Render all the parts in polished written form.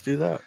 do that.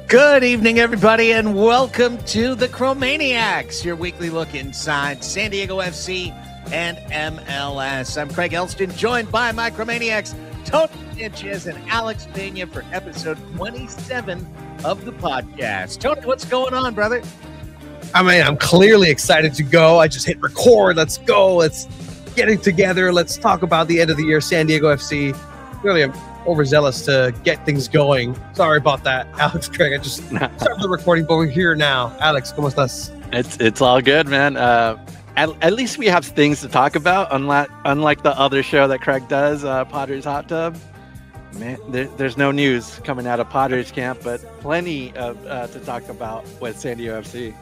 Good evening, everybody, and welcome to the Chromaniacs, your weekly look inside San Diego FC and MLS. I'm Craig Elston, joined by my Chromaniacs, Tony Sanchez and Alex Pena for episode 27 of the podcast. Tony, what's going on, brother? I mean, I'm clearly excited to go. I just hit record. Let's go. Let's get it together. Let's talk about the end of the year, San Diego FC. Really, I'm overzealous to get things going. Sorry about that, Alex, Craig. I just started the recording, but we're here now. Alex, ¿cómo estás? It's all good, man. At least we have things to talk about, unlike the other show that Craig does, Padres Hot Tub. Man, there's no news coming out of Padres camp, but plenty of to talk about with San Diego FC.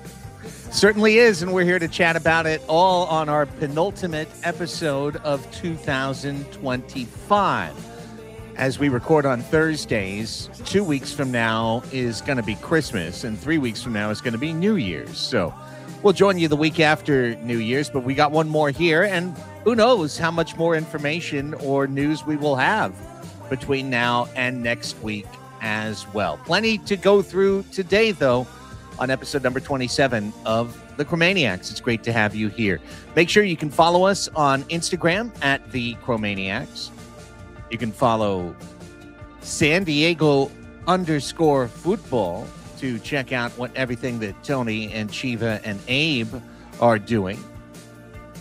Certainly is, and we're here to chat about it all on our penultimate episode of 2025. As we record on Thursdays, 2 weeks from now is going to be Christmas, and 3 weeks from now is going to be New Year's. So we'll join you the week after New Year's, but we got one more here, and who knows how much more information or news we will have between now and next week as well. Plenty to go through today, though, on episode number 27 of the Chromaniacs. It's great to have you here. Make sure you can follow us on Instagram at the Chromaniacs. You can follow SanDiego_Futbol to check out everything that Tony and Chiva and Abe are doing.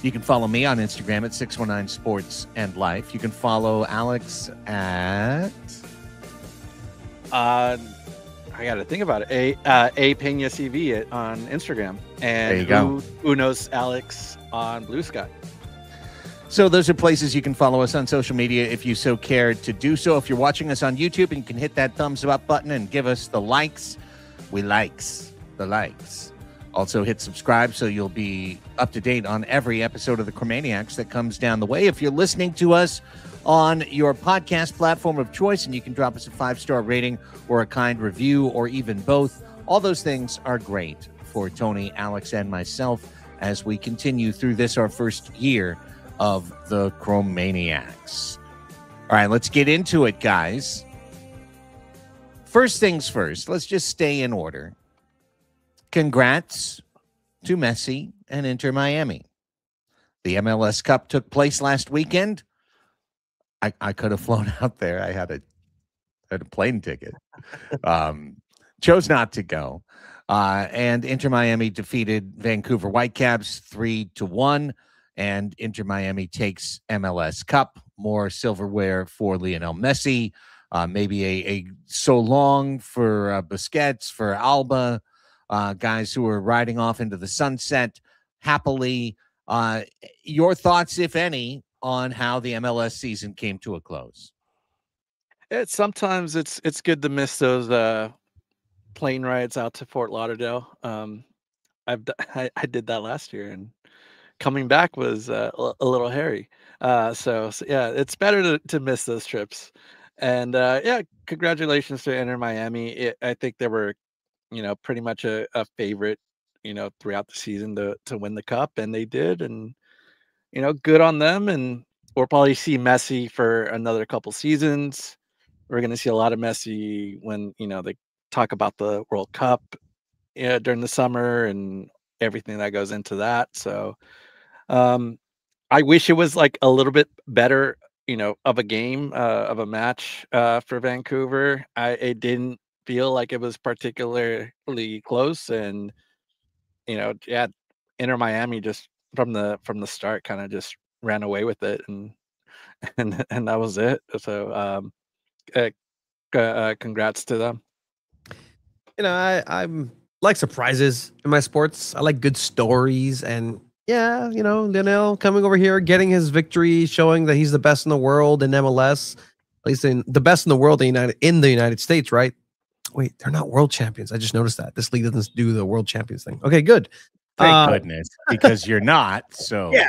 You can follow me on Instagram at 619sports and life. You can follow Alex at I got to think about it. A Pena CV on Instagram, and there you go. Unos Alex on Blue Sky. So those are places you can follow us on social media if you so care to do so. If you're watching us on YouTube, and you can hit that thumbs up button and give us the likes. We likes the likes. Also hit subscribe so you'll be up to date on every episode of the Chromaniacs that comes down the way. If you're listening to us on your podcast platform of choice, and you can drop us a 5-star rating or a kind review or even both, all those things are great for Tony, Alex, and myself as we continue through this, our first year of the Chromaniacs. All right, let's get into it, guys. First things first, let's just stay in order. Congrats to Messi and Inter Miami. The MLS Cup took place last weekend. I could have flown out there. I had a plane ticket. Chose not to go. And Inter Miami defeated Vancouver Whitecaps 3-1. And Inter Miami takes MLS Cup. More silverware for Lionel Messi. Maybe a so long for Busquets, for Alba, guys who are riding off into the sunset happily. Your thoughts, if any, on how the MLS season came to a close? Sometimes it's good to miss those plane rides out to Fort Lauderdale. I did that last year, and coming back was a little hairy. So yeah, it's better to miss those trips. And yeah, congratulations to Inter Miami. I think they were, pretty much a favorite, throughout the season to win the cup, and they did. And good on them. And we'll probably see Messi for another couple seasons. We're going to see a lot of Messi when they talk about the World Cup during the summer and everything that goes into that. So. I wish it was like a little bit better, of a game, of a match for Vancouver. It didn't feel like it was particularly close, and yeah, Inter Miami just from the start kind of just ran away with it, and that was it. So congrats to them. I'm like surprises in my sports. I like good stories, and yeah, Lionel coming over here, getting his victory, showing that he's the best in the world in MLS, at least in the best in the world in the United States, right? Wait, they're not world champions. I just noticed that this league doesn't do the world champions thing. Okay, good. Thank goodness, because you're not. So yeah.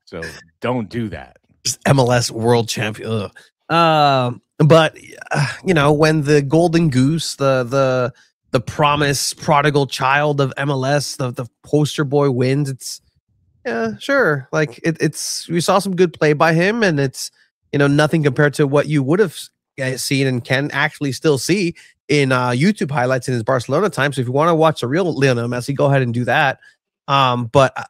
So don't do that. Just MLS world champion. But when the golden goose, the promise prodigal child of MLS, the poster boy wins, it's sure. Like it's we saw some good play by him, and it's nothing compared to what you would have seen and can actually still see in YouTube highlights in his Barcelona time. So if you want to watch the real Lionel Messi, go ahead and do that. But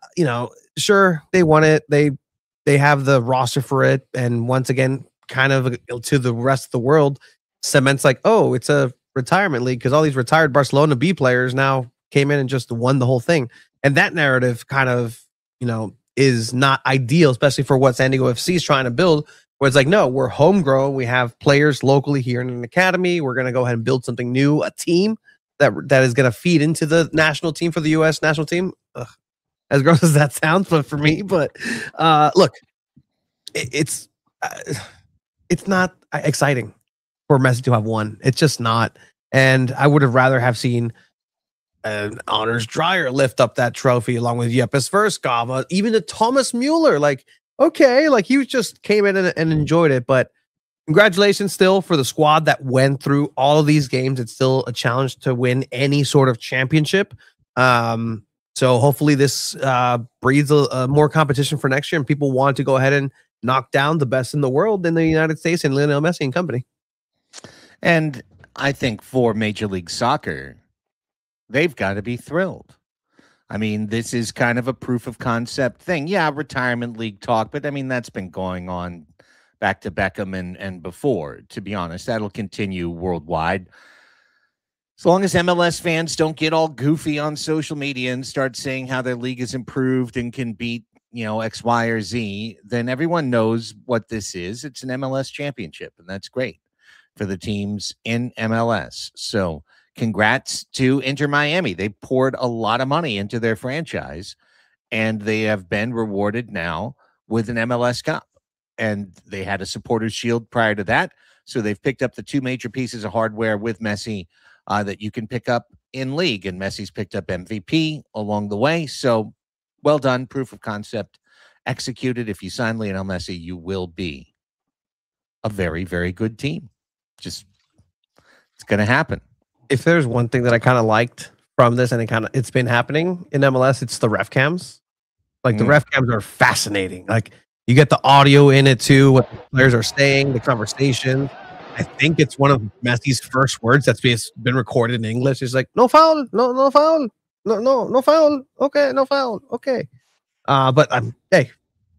sure, they won it. They have the roster for it, and once again, kind of to the rest of the world, cements like, oh, it's a retirement league because all these retired Barcelona B players now came in and just won the whole thing. And that narrative kind of is not ideal, especially for what SanDiego FC is trying to build. Where it's like, no, we're homegrown. We have players locally here in an academy. We're going to go ahead and build something new, a team that is going to feed into the national team for the U.S. national team. Ugh. As gross as that sounds, but for me, look, it's not exciting for Messi to have won. It's just not. And I would have rather have seen an honors Dreyer lift up that trophy along with Yepes Verskava, even to Thomas Mueller. Like, okay, like he just came in and enjoyed it. But congratulations still for the squad that went through all of these games. It's still a challenge to win any sort of championship. So hopefully this breeds a more competition for next year, and people want to go ahead and knock down the best in the world in the United States and Lionel Messi and company. And I think for Major League Soccer, they've got to be thrilled. I mean, this is kind of a proof of concept thing. Yeah, retirement league talk, but I mean, that's been going on back to Beckham and before, to be honest. That'll continue worldwide. As long as MLS fans don't get all goofy on social media and start saying how their league is improved and can beat, X, Y, or Z, then everyone knows what this is. It's an MLS championship, and that's great for the teams in MLS. So congrats to Inter Miami. They poured a lot of money into their franchise, and they have been rewarded now with an MLS Cup. And they had a supporters shield prior to that. So they've picked up the two major pieces of hardware with Messi that you can pick up in league, and Messi's picked up MVP along the way. So well done, proof of concept executed. If you sign Lionel Messi, you will be a very, very good team. Just it's going to happen. If there's one thing that I kind of liked from this, and it's been happening in MLS, it's the ref cams. Like the ref cams are fascinating. Like you get the audio in it too, what the players are saying, the conversation. I think it's one of Messi's first words that's been recorded in English. It's like, no foul, no foul, no foul. Okay, no foul. Okay. But hey,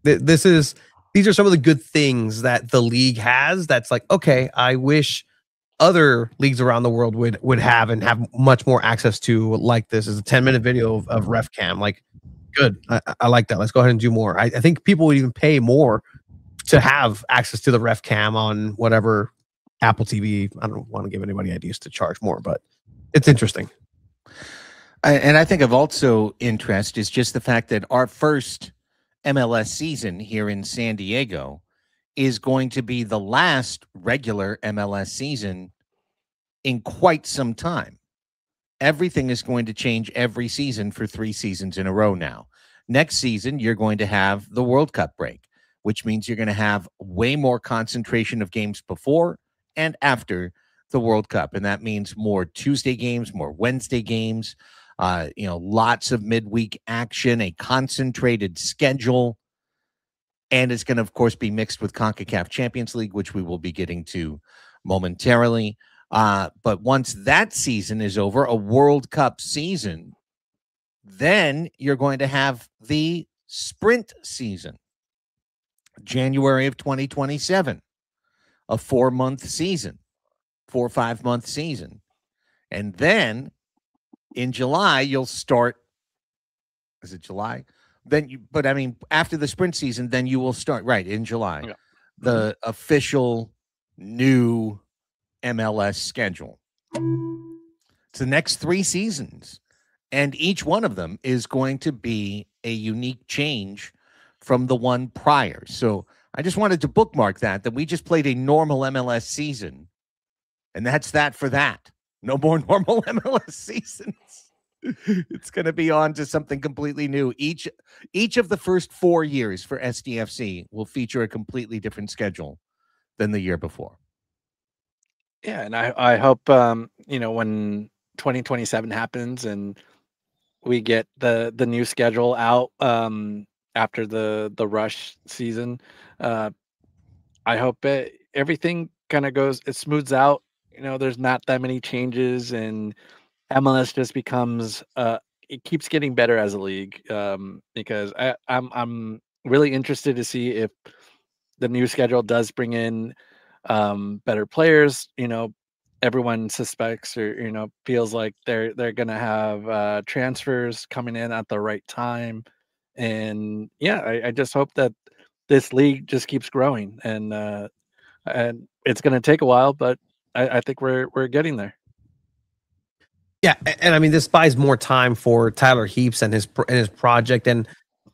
these are some of the good things that the league has. That's like, okay, I wish other leagues around the world would have and have much more access to like this. Is a 10-minute video of ref cam. Like, good. I like that. Let's go ahead and do more. I think people would even pay more to have access to the ref cam on whatever Apple TV. I don't want to give anybody ideas to charge more, but it's interesting. And I think of also interest is just the fact that our first MLS season here in San Diego is going to be the last regular MLS season in quite some time. Everything is going to change every season for 3 seasons in a row now. Next season, you're going to have the World Cup break, which means you're going to have way more concentration of games before and after the World Cup. And that means more Tuesday games, more Wednesday games, lots of midweek action, a concentrated schedule. And it's going to, of course, be mixed with CONCACAF Champions League, which we will be getting to momentarily. But once that season is over, a World Cup season, then you're going to have the sprint season, January of 2027, a 4-month season, 4 or 5 month season. And then in July, you'll start. Is it July? After the sprint season, then you will start right in July, the official new MLS schedule. It's the next 3 seasons, and each one of them is going to be a unique change from the one prior. So I just wanted to bookmark that we just played a normal MLS season, and that's that for that. No more normal MLS seasons. It's going to be on to something completely new. Each of the first 4 years for SDFC will feature a completely different schedule than the year before. Yeah, and I hope when 2027 happens and we get the new schedule out after the rush season. I hope everything kind of it smooths out. There's not that many changes, and MLS just becomes it keeps getting better as a league. Because I'm really interested to see if the new schedule does bring in better players. Everyone suspects or feels like they're gonna have transfers coming in at the right time, and yeah, I just hope that this league just keeps growing, and it's gonna take a while, but I think we're getting there. Yeah, and I mean this buys more time for Tyler Heaps and his project, and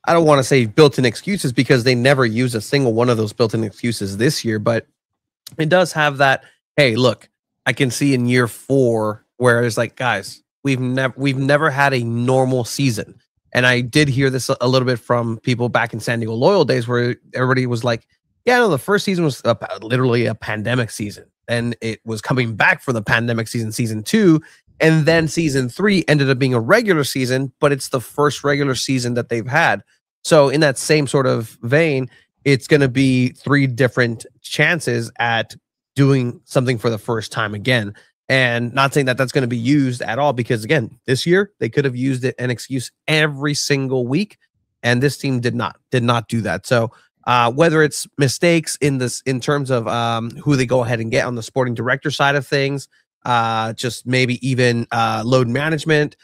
I don't want to say built-in excuses because they never use a single one of those built-in excuses this year, but it does have that. Hey, look, I can see in year 4 where it's like, guys, we've never had a normal season, and I did hear this a little bit from people back in San Diego Loyal days where everybody was like, yeah, no, the first season was literally a pandemic season, and it was coming back for the pandemic season 2. And then season 3 ended up being a regular season, but it's the first regular season that they've had. So in that same sort of vein, it's going to be 3 different chances at doing something for the first time again. And not saying that that's going to be used at all, because again, this year they could have used it an excuse every single week, and this team did not do that. So whether it's mistakes in terms of who they go ahead and get on the sporting director side of things, just maybe even load management,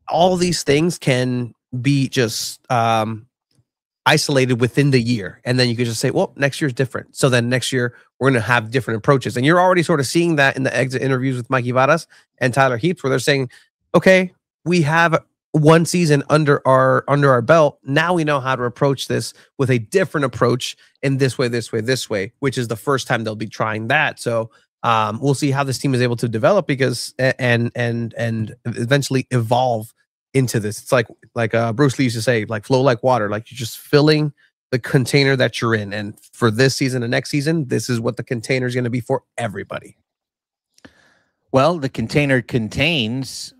all these things can be just isolated within the year, and then you could just say, well, next year's different, so then next year we're going to have different approaches. And you're already sort of seeing that in the exit interviews with Mikey Varas and Tyler Heaps, where they're saying, okay, we have one season under our belt, now we know how to approach this with a different approach in this way, which is the first time they'll be trying that. So we'll see how this team is able to develop, because and eventually evolve into this. It's like Bruce Lee used to say, like flow like water, like you're just filling the container that you're in. And for this season and next season, this is what the container is going to be for everybody. Well, the container contains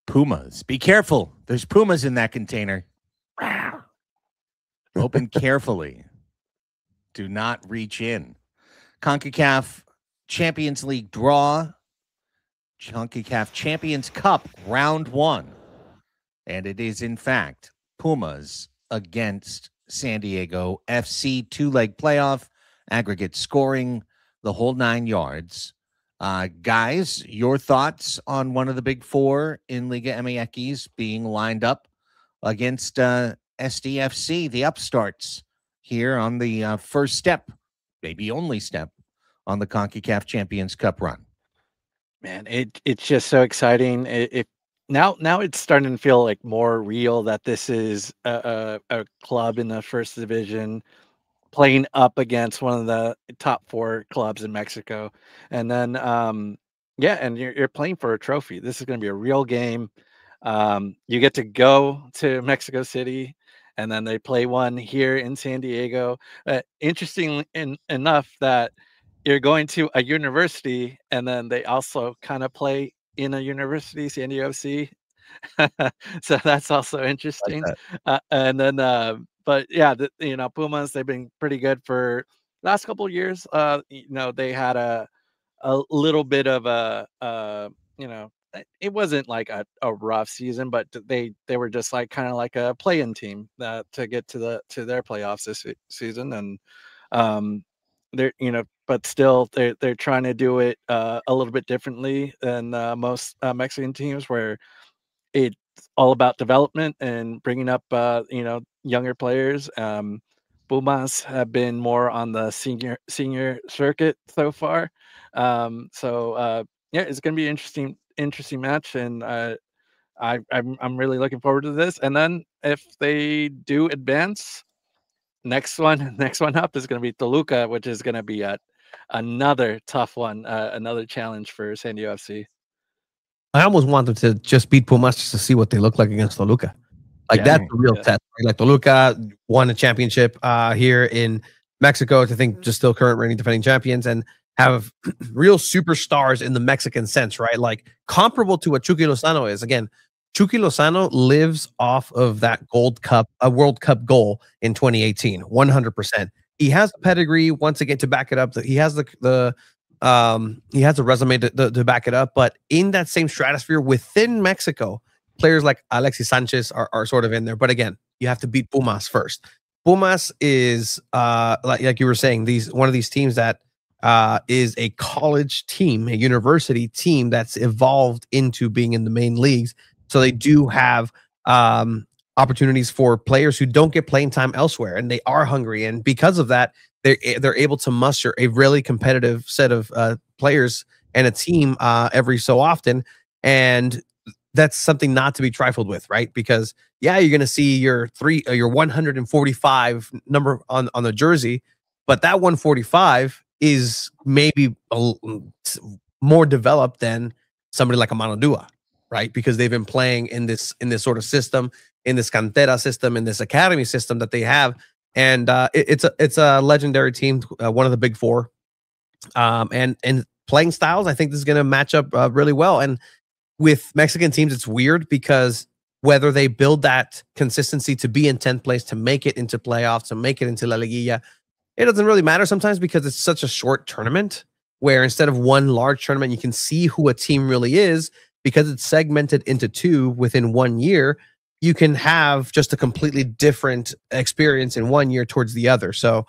Pumas. Be careful. There's Pumas in that container. Open carefully. Do not reach in. CONCACAF Champions League draw, CONCACAF Champions Cup round 1. And it is, in fact, Pumas against San Diego FC, 2-leg playoff, aggregate scoring, the whole 9 yards. Guys, your thoughts on one of the big 4 in Liga MX being lined up against SDFC, the upstarts here on the first step, maybe only step, on the CONCACAF Champions Cup run? Man, it's just so exciting. Now it's starting to feel like more real that this is a club in the first division playing up against one of the top 4 clubs in Mexico. And then yeah, and you're playing for a trophy. This is going to be a real game. You get to go to Mexico City, and then they play one here in San Diego. Interesting enough that you're going to a university, and then they also kind of play in a university, San Diego FC. So that's also interesting. And then, but yeah, Pumas, they've been pretty good for last couple of years. They had a little bit of it wasn't like a rough season, but they were just like kind of like a play-in team to get to their playoffs this season. And they're but still they're trying to do it a little bit differently than most Mexican teams, where it's all about development and bringing up younger players. Pumas have been more on the senior circuit so far. Yeah, it's going to be interesting match, and I'm really looking forward to this. And then if they do advance, next one up is going to be Toluca, which is going to be another tough one, another challenge for San Diego FC. I almost want them to just beat Pumas just to see what they look like against Toluca. Like, that's the real test. Right? Like, Toluca won a championship here in Mexico. I think just still current reigning defending champions, and have real superstars in the Mexican sense, right? Like, comparable to what Chucky Lozano is. Again, Chucky Lozano lives off of that World Cup goal in 2018, 100%. He has the pedigree once again to back it up. That he has he has a resume to back it up. But in that same stratosphere within Mexico, players like Alexis Sanchez are sort of in there. But again, you have to beat Pumas first. Pumas is like you were saying, one of these teams that is a college team, a university team that's evolved into being in the main leagues. So they do have opportunities for players who don't get playing time elsewhere, and they are hungry. And because of that, they're able to muster a really competitive set of players and a team every so often. And that's something not to be trifled with, right? Because you're going to see your 145 number on the jersey, but that 145 is maybe more developed than somebody like a Manodua, right? Because they've been playing in this sort of system, in this cantera system, in this academy system that they have. And it's a legendary team, one of the big four. And playing styles, I think this is going to match up really well. And with Mexican teams, it's weird because whether they build that consistency to be in 10th place, to make it into playoffs, to make it into La Liguilla, it doesn't really matter sometimes because it's such a short tournament where instead of one large tournament, you can see who a team really is because it's segmented into two within 1 year. You can have just a completely different experience in 1 year towards the other. So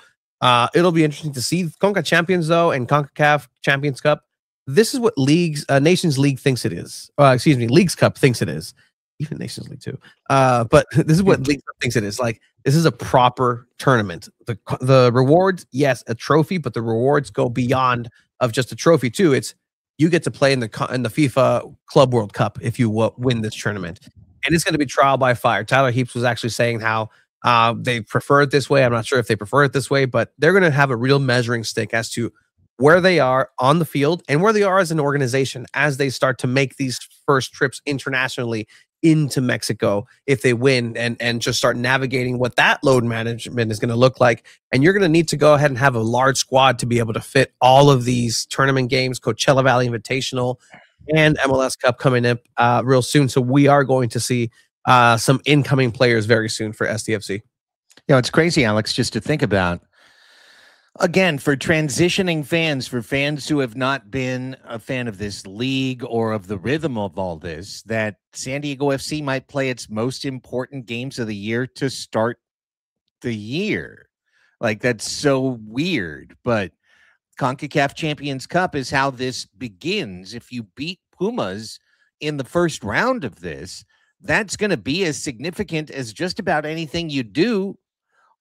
it'll be interesting to see. CONCACAF Champions, though, and CONCACAF Champions Cup, this is what Nations League thinks it is. Leagues Cup thinks it is. Even Nations League too. But this is what League Cup thinks it is. Like, this is a proper tournament. The rewards, yes, a trophy, but the rewards go beyond of just a trophy too. It's you get to play in the FIFA Club World Cup if you win this tournament. And it's going to be trial by fire. Tyler Heaps was actually saying how they prefer it this way. I'm not sure if they prefer it this way, but they're going to have a real measuring stick as to where they are on the field and where they are as an organization as they start to make these first trips internationally into Mexico if they win and just start navigating what that load management is going to look like. And you're going to need to go ahead and have a large squad to be able to fit all of these tournament games, Coachella Valley Invitational, and MLS Cup coming up real soon. So we are going to see some incoming players very soon for SDFC. It's crazy, Alex, just to think about. Again, for transitioning fans, for fans who have not been a fan of this league or of the rhythm of all this, that San Diego FC might play its most important games of the year to start the year. Like, that's so weird. But CONCACAF Champions Cup is how this begins. If you beat Pumas in the first round of this, that's going to be as significant as just about anything you do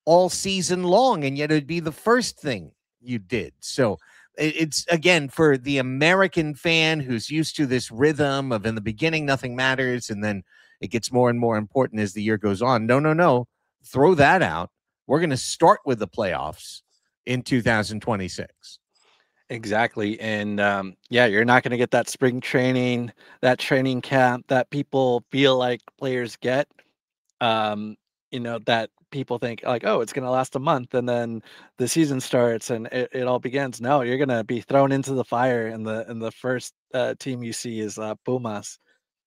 all season long, and yet it'd be the first thing you did. So it's, again, for the American fan who's used to this rhythm of in the beginning nothing matters and then it gets more and more important as the year goes on. No, throw that out. We're going to start with the playoffs in 2026. Exactly. And you're not going to get that spring training, that training camp that people feel like players get. That people think like, oh, it's going to last a month and then the season starts and it all begins. No, you're going to be thrown into the fire, and the first team you see is Pumas.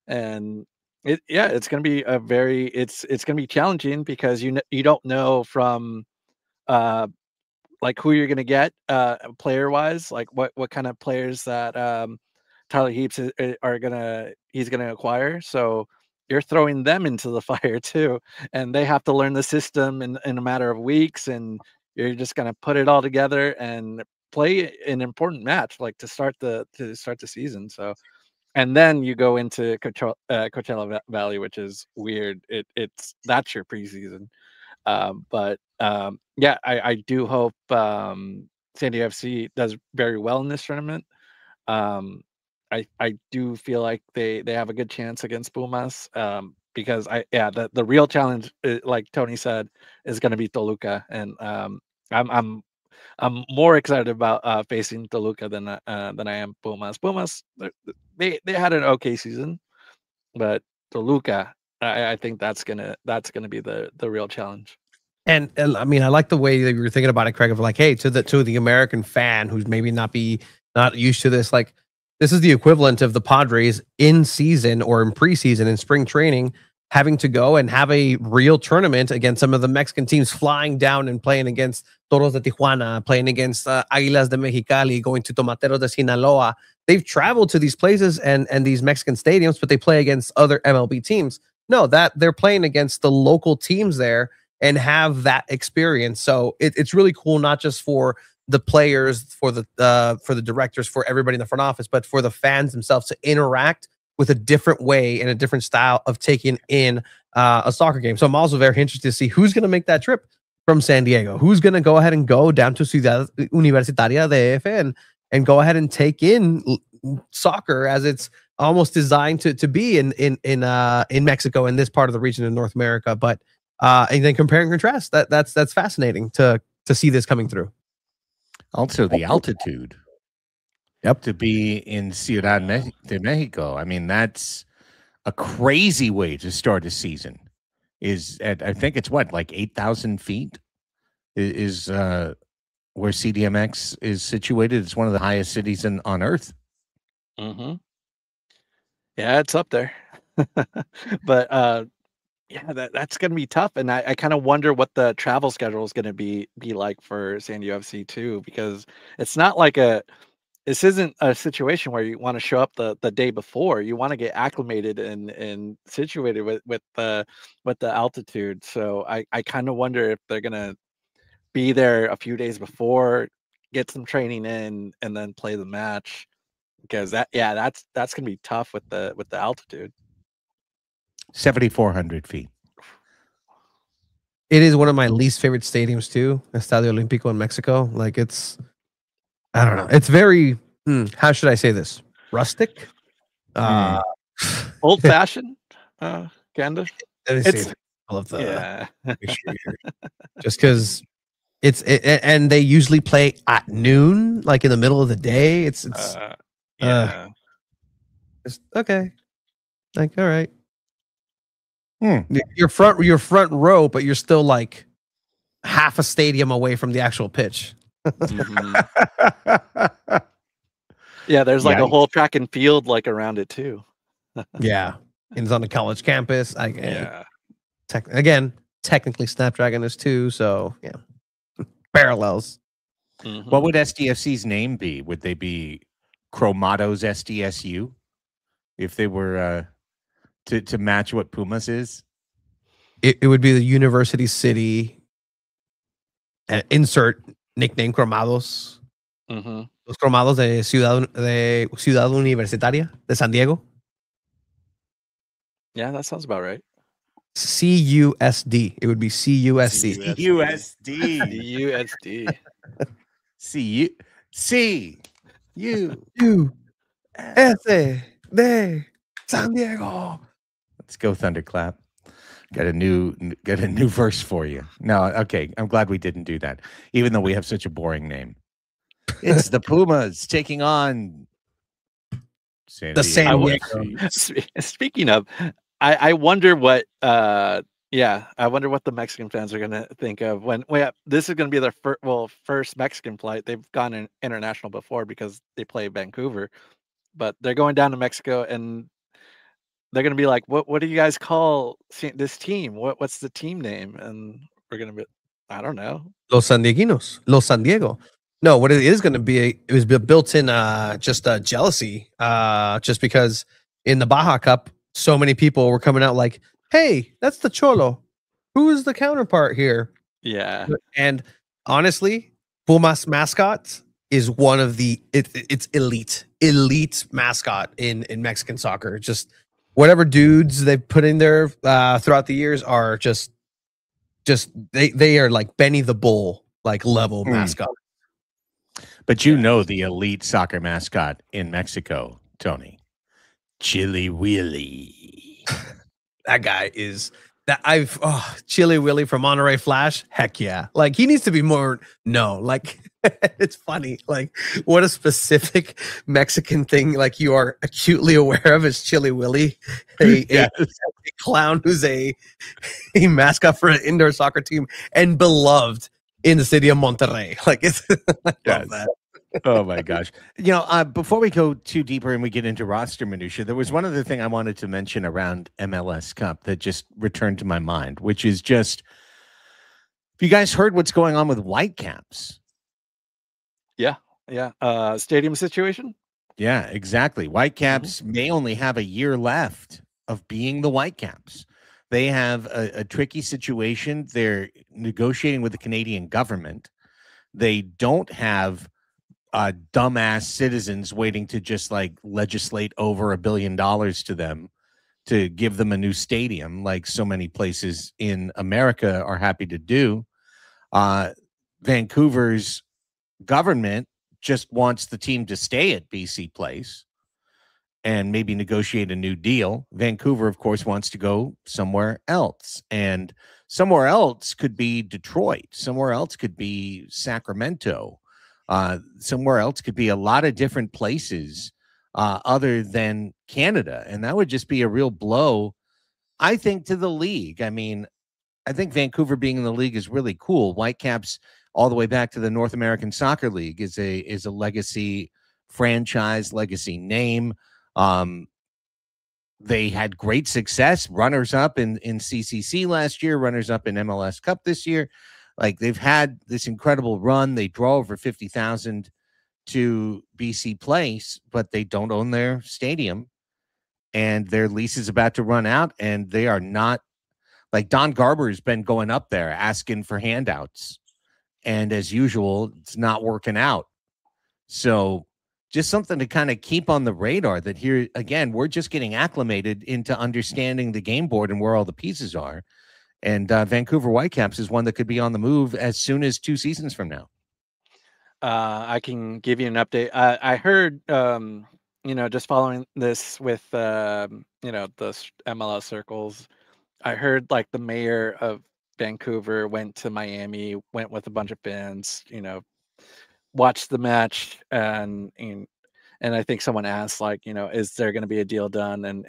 And it's going to be it's going to be challenging because you don't know from like who you're going to get player wise, like what kind of players that Tyler Heaps he's going to acquire. So you're throwing them into the fire too, and they have to learn the system in a matter of weeks, and you're just going to put it all together and play an important match like to start the season. So, and then you go into Coachella Valley, which is weird. That's your preseason. I do hope San Diego FC does very well in this tournament. I do feel like they have a good chance against Pumas because the real challenge, like Tony said, is going to be Toluca, and I'm I'm more excited about facing Toluca than I am Pumas. Pumas, they had an okay season, but Toluca, I think that's gonna be the real challenge. And I mean, I like the way that you were thinking about it, Craig. Of like, hey, to the American fan who's maybe not used to this, like this is the equivalent of the Padres in season or in preseason in spring training having to go and have a real tournament against some of the Mexican teams, flying down and playing against Toros de Tijuana, playing against Águilas de Mexicali, going to Tomateros de Sinaloa. They've traveled to these places and these Mexican stadiums, but they play against other MLB teams. No, that they're playing against the local teams there and have that experience. So it's really cool, not just for the players, for the directors, for everybody in the front office, but for the fans themselves to interact with a different way and a different style of taking in a soccer game. So I'm also very interested to see who's going to make that trip from San Diego. Who's going to go ahead and go down to Ciudad Universitaria de EF and go ahead and take in soccer as it's almost designed to be in Mexico, in this part of the region in North America. But and then compare and contrast. That's fascinating to see this coming through. Also, the altitude. Yep. To be in Ciudad de Mexico. I mean, that's a crazy way to start a season. I think it's what, like 8,000 feet is where CDMX is situated. It's one of the highest cities on Earth. Mm-hmm. Yeah, it's up there. But yeah, that's going to be tough. And I kind of wonder what the travel schedule is going to be like for San Diego FC too, because it's not like this isn't a situation where you want to show up the day before. You want to get acclimated and situated with the altitude. So I kind of wonder if they're gonna be there a few days before, get some training in, and then play the match. Because that's gonna be tough with the altitude. 7,400 feet. It is one of my least favorite stadiums too, Estadio Olímpico in Mexico. Like I don't know. It's very, how should I say this? Rustic? Old fashioned, kind of. It's all of the just because and they usually play at noon, like in the middle of the day. It's okay. Like, all right. Your front row, but you're still like half a stadium away from the actual pitch. Mm-hmm. Yeah, there's like a whole track and field like around it too. Yeah, and it's on the college campus. Technically Snapdragon is too. So yeah, parallels. Mm-hmm. What would SDFC's name be? Would they be Chromados SDSU if they were to match what Pumas is? It would be the University City. Insert nickname Chromados. Mm-hmm. Los Chromados de Ciudad Universitaria de San Diego. Yeah, that sounds about right. CUSD. It would be CUSD. CUSD. CUSD. San Diego. Let's go, Thunderclap. Got a new verse for you. No, okay. I'm glad we didn't do that, even though we have such a boring name. It's the Pumas taking on San Diego. Speaking of, I wonder what I wonder what the Mexican fans are gonna think of when this is gonna be their first Mexican flight. They've gone international before because they play Vancouver, but they're going down to Mexico and they're gonna be like, what do you guys call this team? What's the team name? And we're gonna be, I don't know. Los Sandieguinos. Los San Diego. No, what it is going to be, it was built in just jealousy, just because in the Baja Cup, so many people were coming out like, hey, that's the Cholo. Who is the counterpart here? Yeah. And honestly, Pumas mascot is one of it's elite mascot in Mexican soccer. Just whatever dudes they've put in there throughout the years are just they are like Benny the Bull, like level mascot. But you know the elite soccer mascot in Mexico, Tony. Chili Willy. That guy is that I've Chili Willy from Monterey Flash. Heck yeah. Like he needs to be more like it's funny. Like what a specific Mexican thing like you are acutely aware of is Chili Willy, a clown who's a mascot for an indoor soccer team and beloved in the city of Monterrey. Like it's I love that. Oh my gosh. Before we go too deeper and we get into roster minutia, there was one other thing I wanted to mention around MLS Cup that just returned to my mind, which is just, have you guys heard what's going on with Whitecaps? Yeah. Stadium situation. Yeah, exactly. Whitecaps may only have a year left of being the Whitecaps. They have a tricky situation. They're negotiating with the Canadian government. They don't have dumbass citizens waiting to just like legislate over $1 billion to them to give them a new stadium, like so many places in America are happy to do. Vancouver's government just wants the team to stay at BC Place and maybe negotiate a new deal. Vancouver, of course, wants to go somewhere else, and somewhere else could be Detroit. Somewhere else could be Sacramento. Somewhere else could be a lot of different places other than Canada. And that would just be a real blow, I think, to the league. I mean, I think Vancouver being in the league is really cool. Whitecaps, all the way back to the North American Soccer League, is a legacy franchise, legacy name. They had great success, runners up in CCC last year, runners up in MLS Cup this year. Like they've had this incredible run. They draw over 50,000 to BC Place, but they don't own their stadium, and their lease is about to run out. And they are not, like, Don Garber has been going up there asking for handouts, and as usual, it's not working out. So just something to kind of keep on the radar, that here again, we're just getting acclimated into understanding the game board and where all the pieces are. And Vancouver Whitecaps is one that could be on the move as soon as 2 seasons from now. I can give you an update. I heard, just following this with, the MLS circles, I heard like the mayor of Vancouver went to Miami, went with a bunch of fans, watched the match, and I think someone asked, like, is there going to be a deal done? And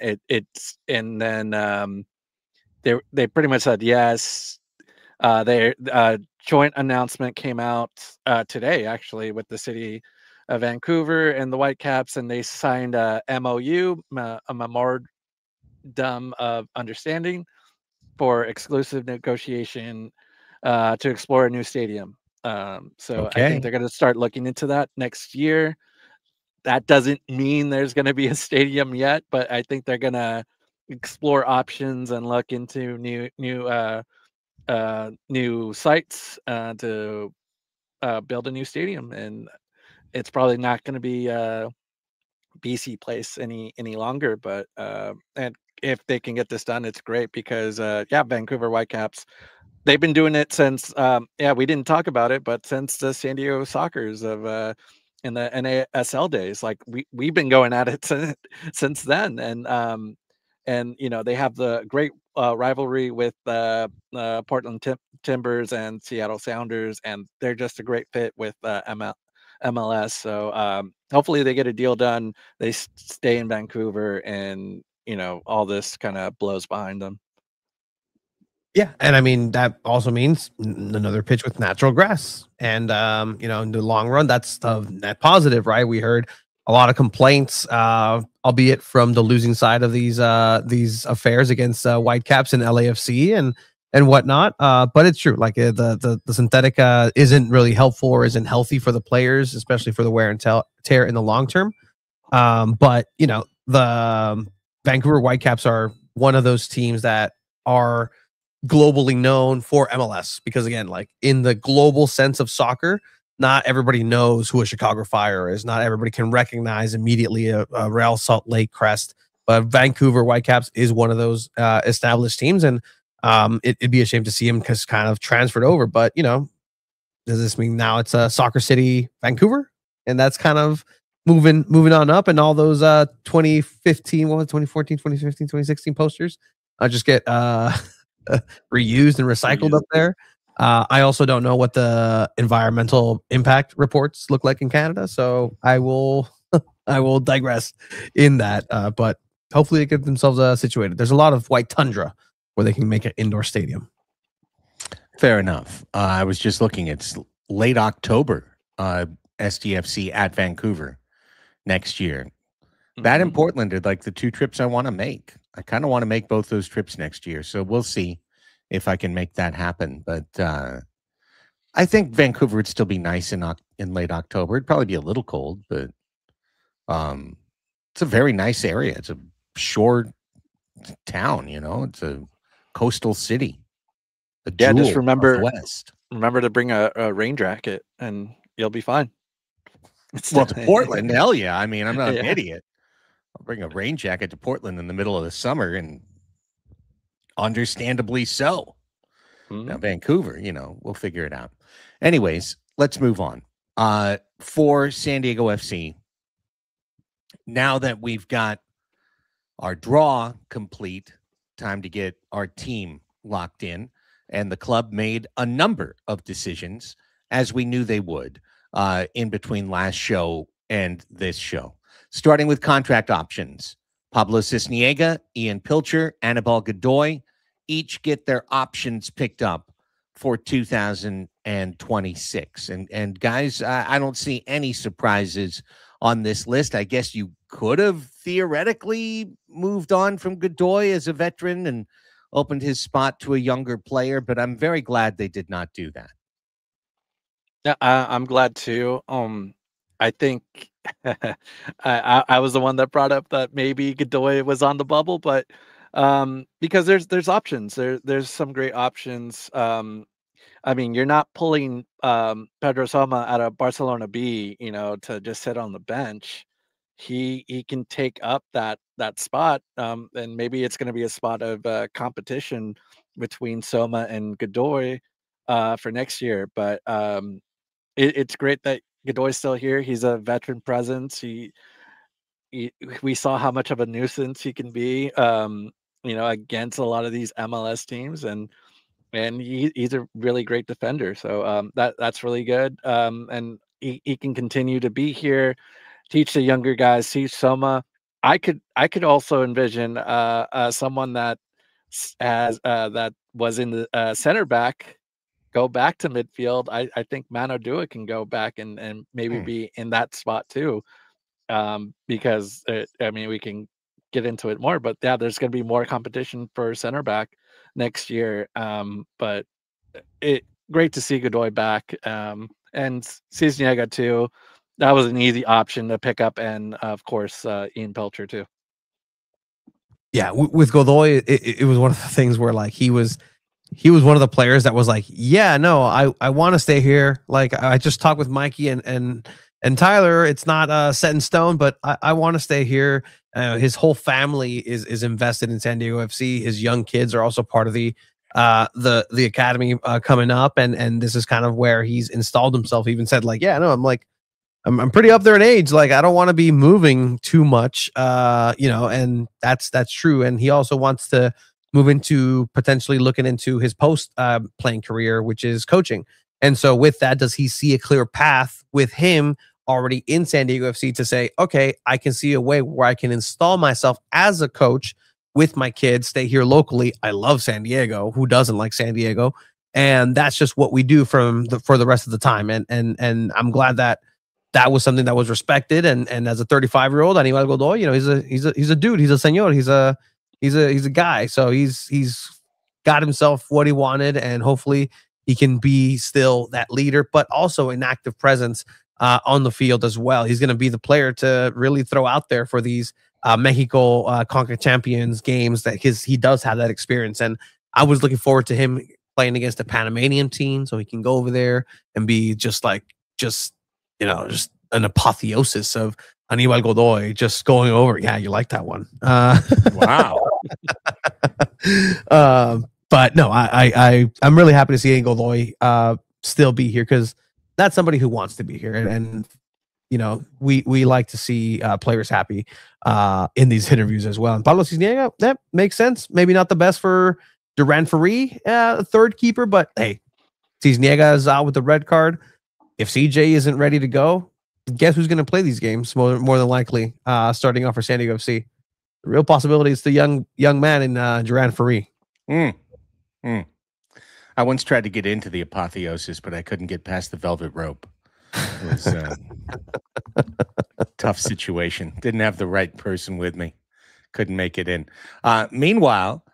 then they pretty much said yes. Their joint announcement came out today, actually, with the city of Vancouver and the Whitecaps, and they signed a MOU, a memorandum of understanding for exclusive negotiation to explore a new stadium. So I think they're going to start looking into that next year. That doesn't mean there's going to be a stadium yet, but I think they're going to explore options and look into new sites to build a new stadium. And it's probably not going to be BC Place any longer, but and if they can get this done, it's great, because Vancouver Whitecaps, they've been doing it since we didn't talk about it, but since the San Diego Sockers of in the NASL days. Like we've been going at it since then, and they have the great rivalry with Portland Timbers and Seattle Sounders, and they're just a great fit with MLS. So hopefully they get a deal done. They stay in Vancouver, and all this kind of blows behind them. Yeah, and I mean that also means another pitch with natural grass, and in the long run, that's net positive, right? We heard a lot of complaints, albeit from the losing side of these affairs against Whitecaps and LAFC and whatnot. But it's true, like the synthetic isn't really helpful or isn't healthy for the players, especially for the wear and tear in the long term. But the Vancouver Whitecaps are one of those teams that are globally known for MLS, because again, like in the global sense of soccer, not everybody knows who a Chicago Fire is. Not everybody can recognize immediately a Real Salt Lake crest, but Vancouver Whitecaps is one of those established teams, and it'd be a shame to see him because kind of transferred over. But does this mean now it's a Soccer City Vancouver, and that's kind of moving on up, and all those 2015, 2014, 2015, 2016 posters just get reused and recycled up there. I also don't know what the environmental impact reports look like in Canada, so I will digress in that. But hopefully they get themselves situated. There's a lot of white tundra where they can make an indoor stadium. Fair enough. I was just looking. It's late October. SDFC at Vancouver next year. That and Portland are like the two trips I want to make. I kind of want to make both those trips next year. So we'll see if I can make that happen. But I think Vancouver would still be nice in late October. It'd probably be a little cold, but it's a very nice area. It's a shore town, you know. It's a coastal city. Just remember to bring a rain jacket and you'll be fine. Well, to Portland, hell yeah. I mean, I'm not an idiot. I'll bring a rain jacket to Portland in the middle of the summer, and understandably so. Now, Vancouver, you know, we'll figure it out. Anyways, let's move on. For San Diego FC, now that we've got our draw complete, time to get our team locked in. And the club made a number of decisions, as we knew they would, in between last show and this show. Starting with contract options. Pablo Cisniega, Ian Pilcher, Anibal Godoy each get their options picked up for 2026. And guys, I don't see any surprises on this list. I guess you could have theoretically moved on from Godoy as a veteran and opened his spot to a younger player, but I'm very glad they did not do that. Yeah, I'm glad too. I think I was the one that brought up that maybe Godoy was on the bubble, but because there's options. There's some great options. I mean, you're not pulling Pedro Soma out of Barcelona B, you know, to just sit on the bench. He can take up that spot, and maybe it's going to be a spot of competition between Soma and Godoy for next year. But it's great that Godoy's still here. He's a veteran presence. We saw how much of a nuisance he can be, you know, against a lot of these MLS teams, and he's a really great defender. So that's really good. And he can continue to be here, teach the younger guys, teach Soma. I could also envision someone that that was in the center back go back to midfield. I think Mano Dua can go back and maybe be in that spot too, because I mean, we can get into it more, but yeah, there's going to be more competition for center back next year. But great to see Godoy back, and Cisniega too. That was an easy option to pick up, and of course Ian Pelcher too. Yeah, with Godoy, it was one of the things where like he was one of the players that was like, yeah, no, I want to stay here. Like I just talked with Mikey and Tyler. It's not set in stone, but I want to stay here. His whole family is invested in San Diego FC. His young kids are also part of the academy coming up, and this is kind of where he's installed himself. He even said like, yeah, no, I'm pretty up there in age. Like I don't want to be moving too much, you know, and that's true. And he also wants to move into potentially looking into his post playing career, which is coaching. And so with that, does he see a clear path with him already in San Diego FC to say, okay, I can see a way where I can install myself as a coach with my kids, stay here locally. I love San Diego. Who doesn't like San Diego? And that's just what we do for the rest of the time. And I'm glad that was something that was respected. And as a 35-year-old, Anibal Godoy, you know, he's a dude. He's a señor. He's a guy. So he's got himself what he wanted, and hopefully he can be still that leader, but also an active presence on the field as well. He's going to be the player to really throw out there for these Mexico CONCACAF Champions games, that he does have that experience. And I was looking forward to him playing against the Panamanian team, so he can go over there and be just you know, just an apotheosis of Anibal Godoy just going over. Yeah, you like that one. Wow. But no, I'm really happy to see Anibal Godoy still be here, because that's somebody who wants to be here. And you know, we like to see players happy in these interviews as well. And Pablo Cisniega, that makes sense. Maybe not the best for Duran Ferry, third keeper, but hey, Cisniega is out with the red card. If CJ isn't ready to go, guess who's going to play these games more than likely, starting off for San Diego FC? The real possibility is the young man in Duran Ferry. I once tried to get into the apotheosis, but I couldn't get past the velvet rope. It was a tough situation. Didn't have the right person with me. Couldn't make it in. Meanwhile,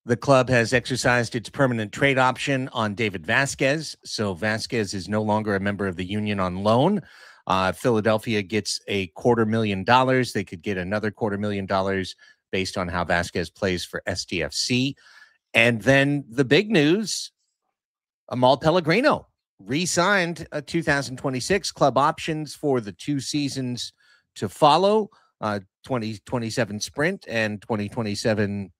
the club has exercised its permanent trade option on David Vasquez. So Vasquez is no longer a member of the union on loan. Philadelphia gets $250,000. They could get another $250,000 based on how Vasquez plays for SDFC. And then the big news, Amal Pellegrino re-signed a 2026 club options for the 2 seasons to follow, 2027 sprint and 2027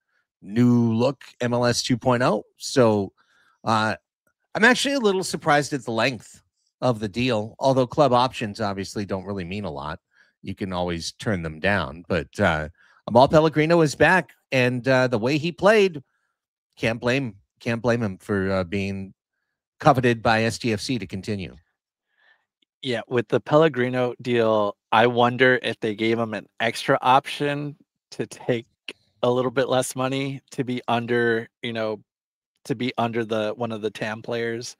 new look MLS 2.0. So I'm actually a little surprised at the length of the deal, although club options obviously don't really mean a lot. You can always turn them down. But Amal Pellegrino is back, and the way he played, can't blame him for being coveted by SDFC to continue. Yeah, with the Pellegrino deal, I wonder if they gave him an extra option to take a little bit less money to be under, the one of the TAM players,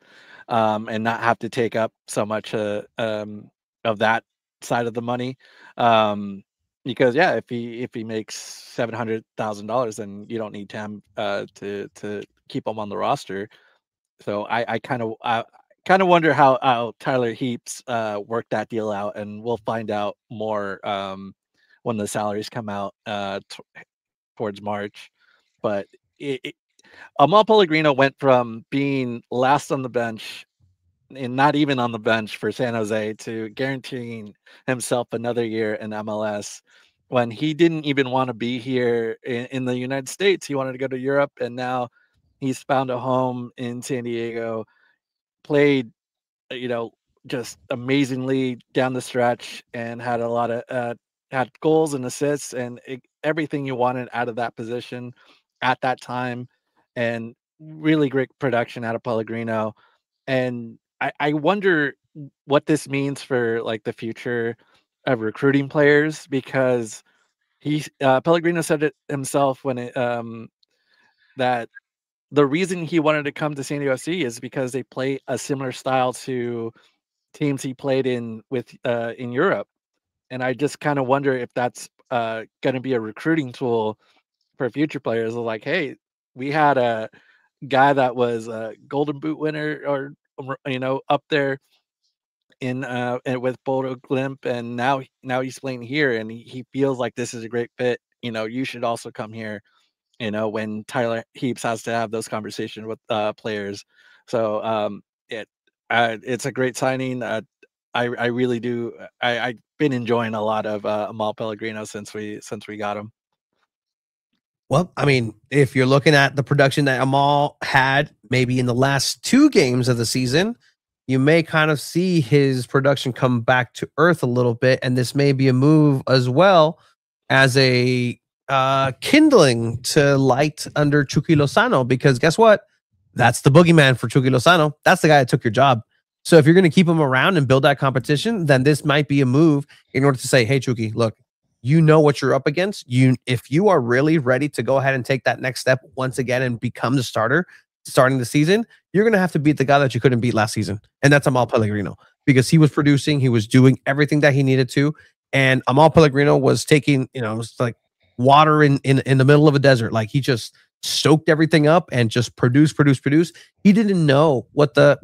and not have to take up so much of that side of the money. Because if he makes $700,000, then you don't need TAM to keep him on the roster. So I kind of wonder how Tyler Heaps worked that deal out, and we'll find out more when the salaries come out towards March. But Amal Pellegrino went from being last on the bench and not even on the bench for San Jose to guaranteeing himself another year in MLS when he didn't even want to be here in the United States. He wanted to go to Europe, and now he's found a home in San Diego, played, just amazingly down the stretch, and had a lot of had goals and assists and everything you wanted out of that position at that time, and really great production out of Pellegrino. And I wonder what this means for like the future of recruiting players, because Pellegrino said it himself when that the reason he wanted to come to San Diego FC is because they play a similar style to teams he played in Europe. And I just kind of wonder if that's going to be a recruiting tool for future players. Like, hey, we had a guy that was a Golden Boot winner, or up there and with Bodo Glimp, and now he's playing here, and he feels like this is a great fit. You should also come here. When Tyler Heaps has to have those conversations with players. So it's a great signing. I really do. I've been enjoying a lot of Amal Pellegrino since we got him. Well, I mean, if you're looking at the production that Amal had maybe in the last 2 games of the season, you may kind of see his production come back to earth a little bit. And this may be a move as well as a kindling to light under Chucky Lozano, because guess what? That's the boogeyman for Chucky Lozano. That's the guy that took your job. So if you're going to keep him around and build that competition, then this might be a move in order to say, hey, Chucky, look, you know what you're up against. If you are really ready to go ahead and take that next step once again and become the starter starting the season, you're going to have to beat the guy that you couldn't beat last season. And that's Amal Pellegrino, because he was producing, he was doing everything that he needed to. And Amal Pellegrino was taking, it was like water in the middle of a desert. Like, he just stoked everything up and just produce. He didn't know what the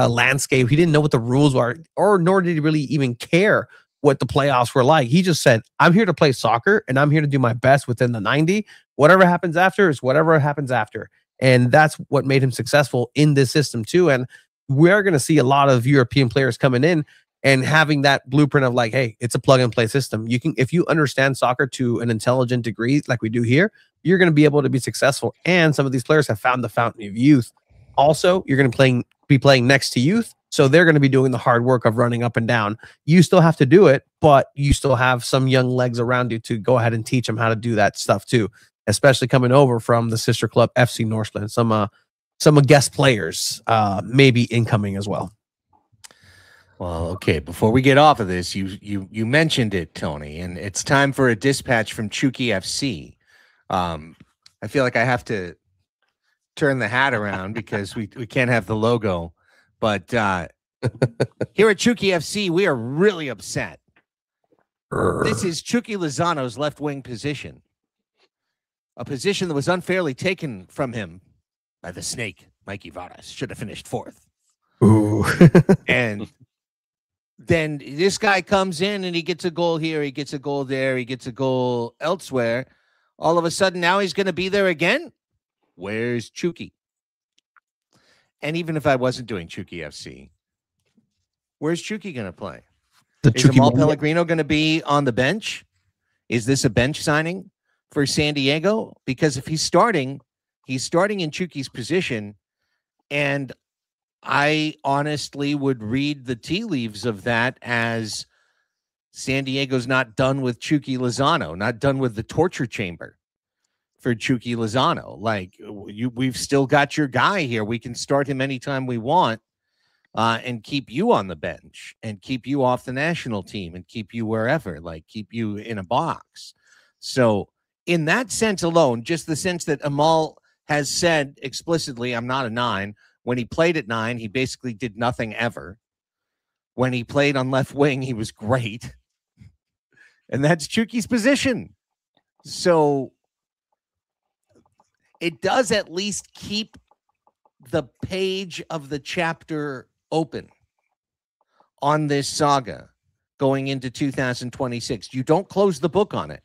landscape, he didn't know what the rules were, or nor did he really even care what the playoffs were like. He just said, I'm here to play soccer, and I'm here to do my best within the 90. Whatever happens after is whatever happens after. And that's what made him successful in this system too. And we're going to see a lot of European players coming in and having that blueprint of like, hey, it's a plug and play system. You can, if you understand soccer to an intelligent degree like we do here, you're going to be able to be successful. And some of these players have found the fountain of youth. Also, you're going to be playing next to youth, so they're going to be doing the hard work of running up and down. You still have to do it, but you still have some young legs around you to go ahead and teach them how to do that stuff too. especially coming over from the sister club FC Northland. Some guest players maybe incoming as well. Well, okay. Before we get off of this, you mentioned it, Tony, and it's time for a dispatch from Chucky FC. I feel like I have to turn the hat around because we can't have the logo. But here at Chucky FC, we are really upset. This is Chucky Lozano's left wing position, a position that was unfairly taken from him by the snake, Mikey Varas. Should have finished fourth. Ooh. And then this guy comes in and he gets a goal here, he gets a goal there, he gets a goal elsewhere. All of a sudden, now he's going to be there again. Where's Chucky? And even if I wasn't doing Chucky FC, where's Chucky going to play? Is Amal Pellegrino going to be on the bench? Is this a bench signing for San Diego? Because if he's starting in Chucky's position, and I honestly would read the tea leaves of that as San Diego's not done with Chucky Lozano, not done with the torture chamber for Chucky Lozano. Like, we've still got your guy here. We can start him anytime we want and keep you on the bench and keep you off the national team and keep you wherever, like keep you in a box. So in that sense alone, just the sense that Amal has said explicitly, I'm not a 9. When he played at 9, he basically did nothing ever. When he played on left wing, he was great. And that's Chucky's position. So it does at least keep the page of the chapter open on this saga going into 2026. You don't close the book on it.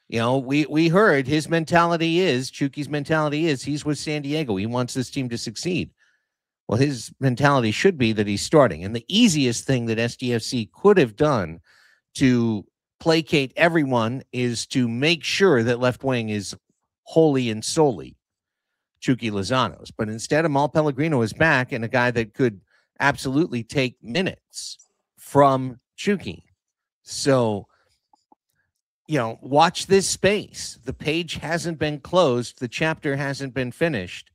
You know, we heard his mentality is, Chucky's mentality is, he's with San Diego. He wants this team to succeed. Well, his mentality should be that he's starting. And the easiest thing that SDFC could have done to placate everyone is to make sure that left wing is wholly and solely Chucky Lozano's. But instead, Amal Pellegrino is back, and a guy that could absolutely take minutes from Chucky. So, you know, watch this space. The page hasn't been closed. The chapter hasn't been finished.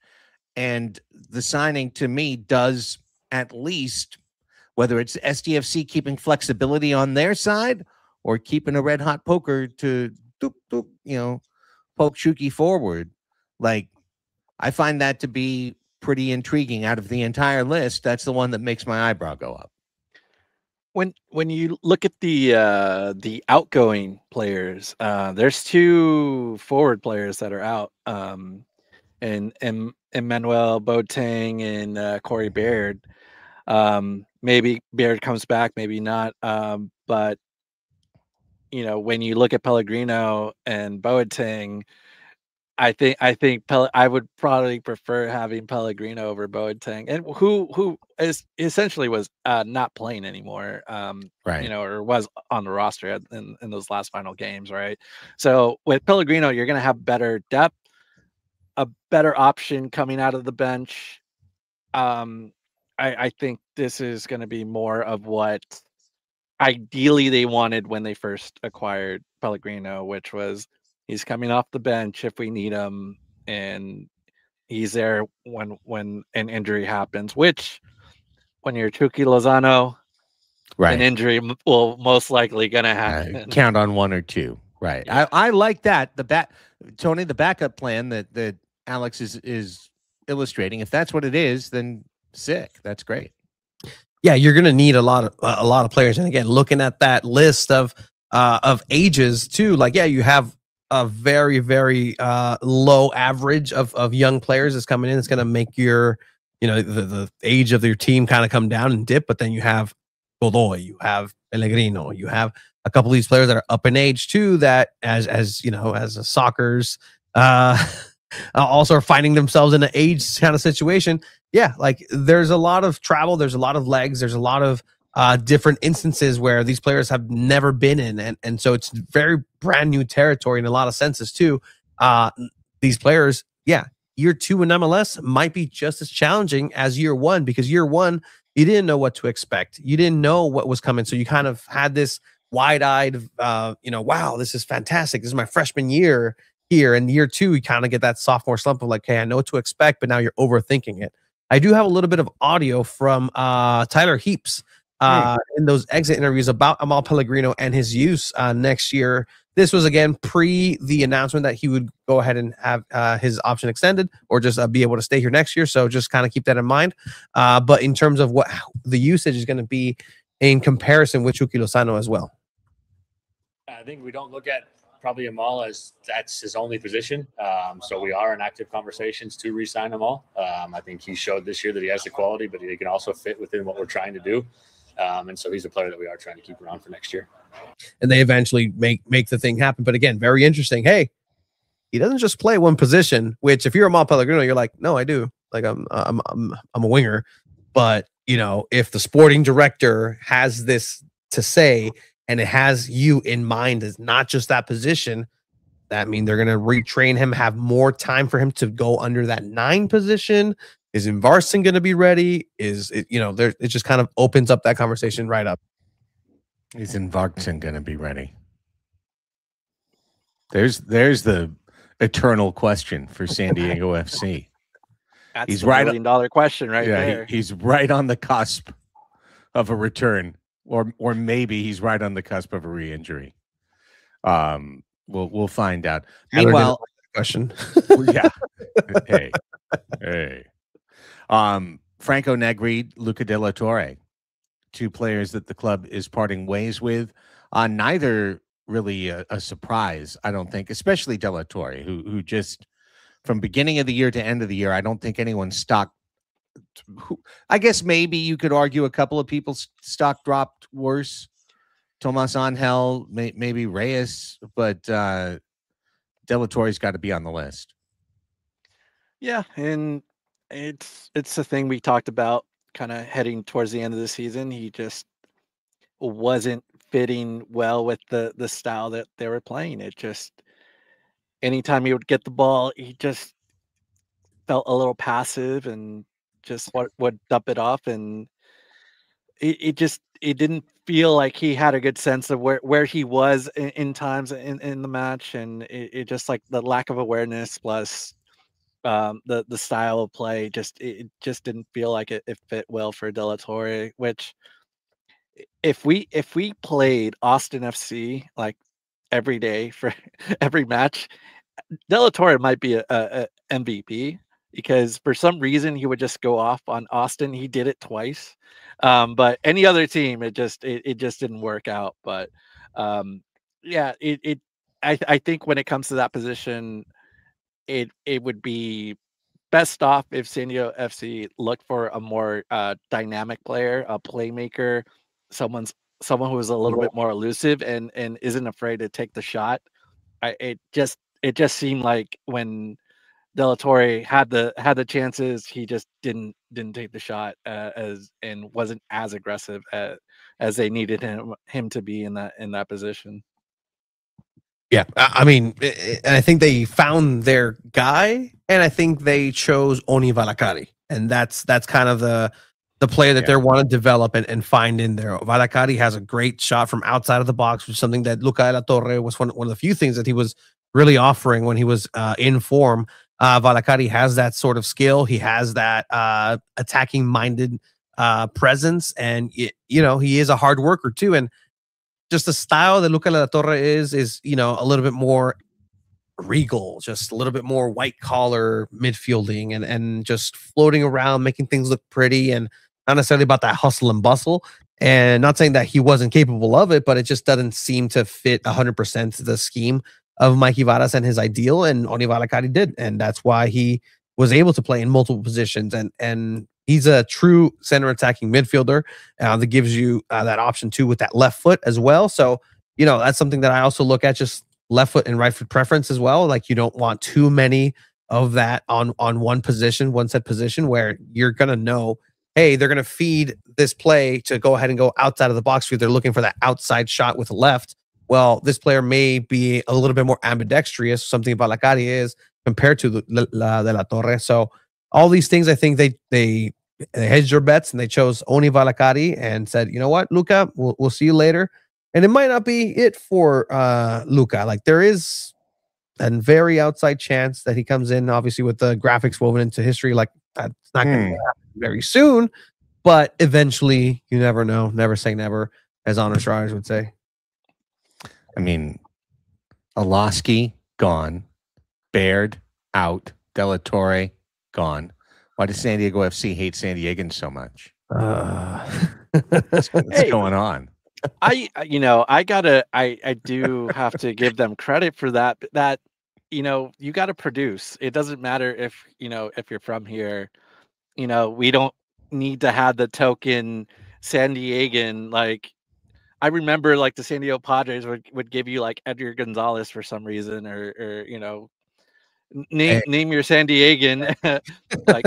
And the signing, to me, does at least, whether it's SDFC keeping flexibility on their side or keeping a red-hot poker to, poke Chucky forward. Like, I find that to be pretty intriguing. Out of the entire list, that's the one that makes my eyebrow go up. When you look at the outgoing players, there's 2 forward players that are out, and Emmanuel Boateng and Corey Baird. Maybe Baird comes back, maybe not. But you know, when you look at Pellegrino and Boateng, I think I would probably prefer having Pellegrino over Boateng, and who is essentially was not playing anymore, right? You know, or was on the roster in those last final games, right? So with Pellegrino, you're going to have better depth, a better option coming out of the bench. I think this is going to be more of what ideally they wanted when they first acquired Pellegrino, which was he's coming off the bench if we need him, and he's there when an injury happens, which when you're Chucky Lozano, right, an injury will most likely going to happen. Count on 1 or 2. Right. Yeah. I like that. Tony, the backup plan that Alex is illustrating, if that's what it is, then sick. That's great. Yeah, you're going to need a lot of players. And again, looking at that list of ages too, like, yeah, you have a very, very low average of young players that's coming in. It's going to make your, the age of your team kind of come down and dip. But then you have Godoy, you have Pellegrino, you have a couple of these players that are up in age too, that as a soccer's also are finding themselves in an age kind of situation. Yeah, like there's a lot of travel, there's a lot of legs, there's a lot of different instances where these players have never been in, and so it's very brand new territory in a lot of senses too. These players, yeah, year 2 in MLS might be just as challenging as year 1, because year 1 you didn't know what to expect, you didn't know what was coming, so you kind of had this wide-eyed, wow, this is fantastic, this is my freshman year, here. In year 2, you kind of get that sophomore slump of like, hey, I know what to expect, but now you're overthinking it. I do have a little bit of audio from Tyler Heaps in those exit interviews about Amal Pellegrino and his use next year. This was, again, pre the announcement that he would go ahead and have his option extended or just be able to stay here next year. So just kind of keep that in mind. But in terms of what the usage is going to be in comparison with Chucky Lozano as well. I think we don't look at probably Amal as that's his only position. So we are in active conversations to re-sign Amal. I think he showed this year that he has the quality, but he can also fit within what we're trying to do. And so he's a player that we are trying to keep around for next year. And they eventually make the thing happen. But again, very interesting. Hey, he doesn't just play one position, which if you're Amal Pellegrino, you're like, no, I do. Like I'm a winger. But if the sporting director has this to say, and it has you in mind as not just that position, that means they're going to retrain him, have more time for him to go under that 9 position. Is Invarsson going to be ready? It just kind of opens up that conversation right up. Is Invarsson going to be ready? There's the eternal question for San Diego FC. That's the $1 million question right there. He's right on the cusp of a return. Or maybe he's right on the cusp of a re-injury. We'll find out. Meanwhile, question. Yeah. Hey. Franco Negri, Luca De La Torre, 2 players that the club is parting ways with. Neither really a surprise, I don't think, especially De La Torre, who just from beginning of the year to end of the year, I don't think anyone stock. I guess maybe you could argue a couple of people's stock dropped worse. Tomas Angel, maybe Reyes, but De La Torre's got to be on the list. Yeah, and it's the thing we talked about kind of heading towards the end of the season. He just wasn't fitting well with the style that they were playing. It just, anytime he would get the ball, he just felt a little passive and just would dump it off, and it didn't feel like he had a good sense of where he was in times in the match, and it just like the lack of awareness plus the style of play it just didn't feel like it fit well for De La Torre. Which if we played Austin FC like every day for every match, De La Torre might be a MVP. Because for some reason he would just go off on Austin. He did it twice, but any other team, it just didn't work out. But I think when it comes to that position, it would be best off if San Diego FC looked for a more dynamic player, a playmaker, someone who is a little bit more elusive and isn't afraid to take the shot. It just seemed like when De La Torre had the chances, he just didn't take the shot and wasn't as aggressive as they needed him to be in that position. Yeah, I mean, I think they found their guy, and I think they chose Oni Valakari, and that's kind of the player that they want to develop and find in there. Valakari has a great shot from outside of the box, which is something that Luca De La Torre was one of the few things that he was really offering when he was in form. Valakari has that sort of skill. He has that attacking-minded presence, and he is a hard worker too. And just the style that Luca De La Torre is a little bit more regal, just a little bit more white-collar midfielding, and just floating around, making things look pretty, and not necessarily about that hustle and bustle. And not saying that he wasn't capable of it, but it just doesn't seem to fit 100% the scheme of Mikey Varas and his ideal, and Oni Valakari did, and that's why he was able to play in multiple positions, and he's a true center attacking midfielder that gives you that option too with that left foot as well. So that's something that I also look at, just left foot and right foot preference as well. Like you don't want too many of that on one set position where you're gonna know, hey, they're gonna feed this play to go ahead and go outside of the box because they're looking for that outside shot with the left. Well, this player may be a little bit more ambidextrous, something Valakari is compared to De La Torre. So all these things, I think they hedged their bets and they chose Oni Valakari and said, you know what, Luca, we'll see you later. And it might not be it for Luca. Like there is and very outside chance that he comes in, obviously with the graphics woven into history. Like that's not going to happen very soon, but eventually, you never know. Never say never, as Honor Stars would say. I mean, Olaski gone, Baird out, De La Torre gone. Why does San Diego FC hate San Diegans so much? What's going on? I do have to give them credit for that. That, you got to produce. It doesn't matter if you're from here. We don't need to have the token San Diegan. Like, I remember, like, the San Diego Padres would give you like Edgar Gonzalez for some reason, or name your San Diegan, like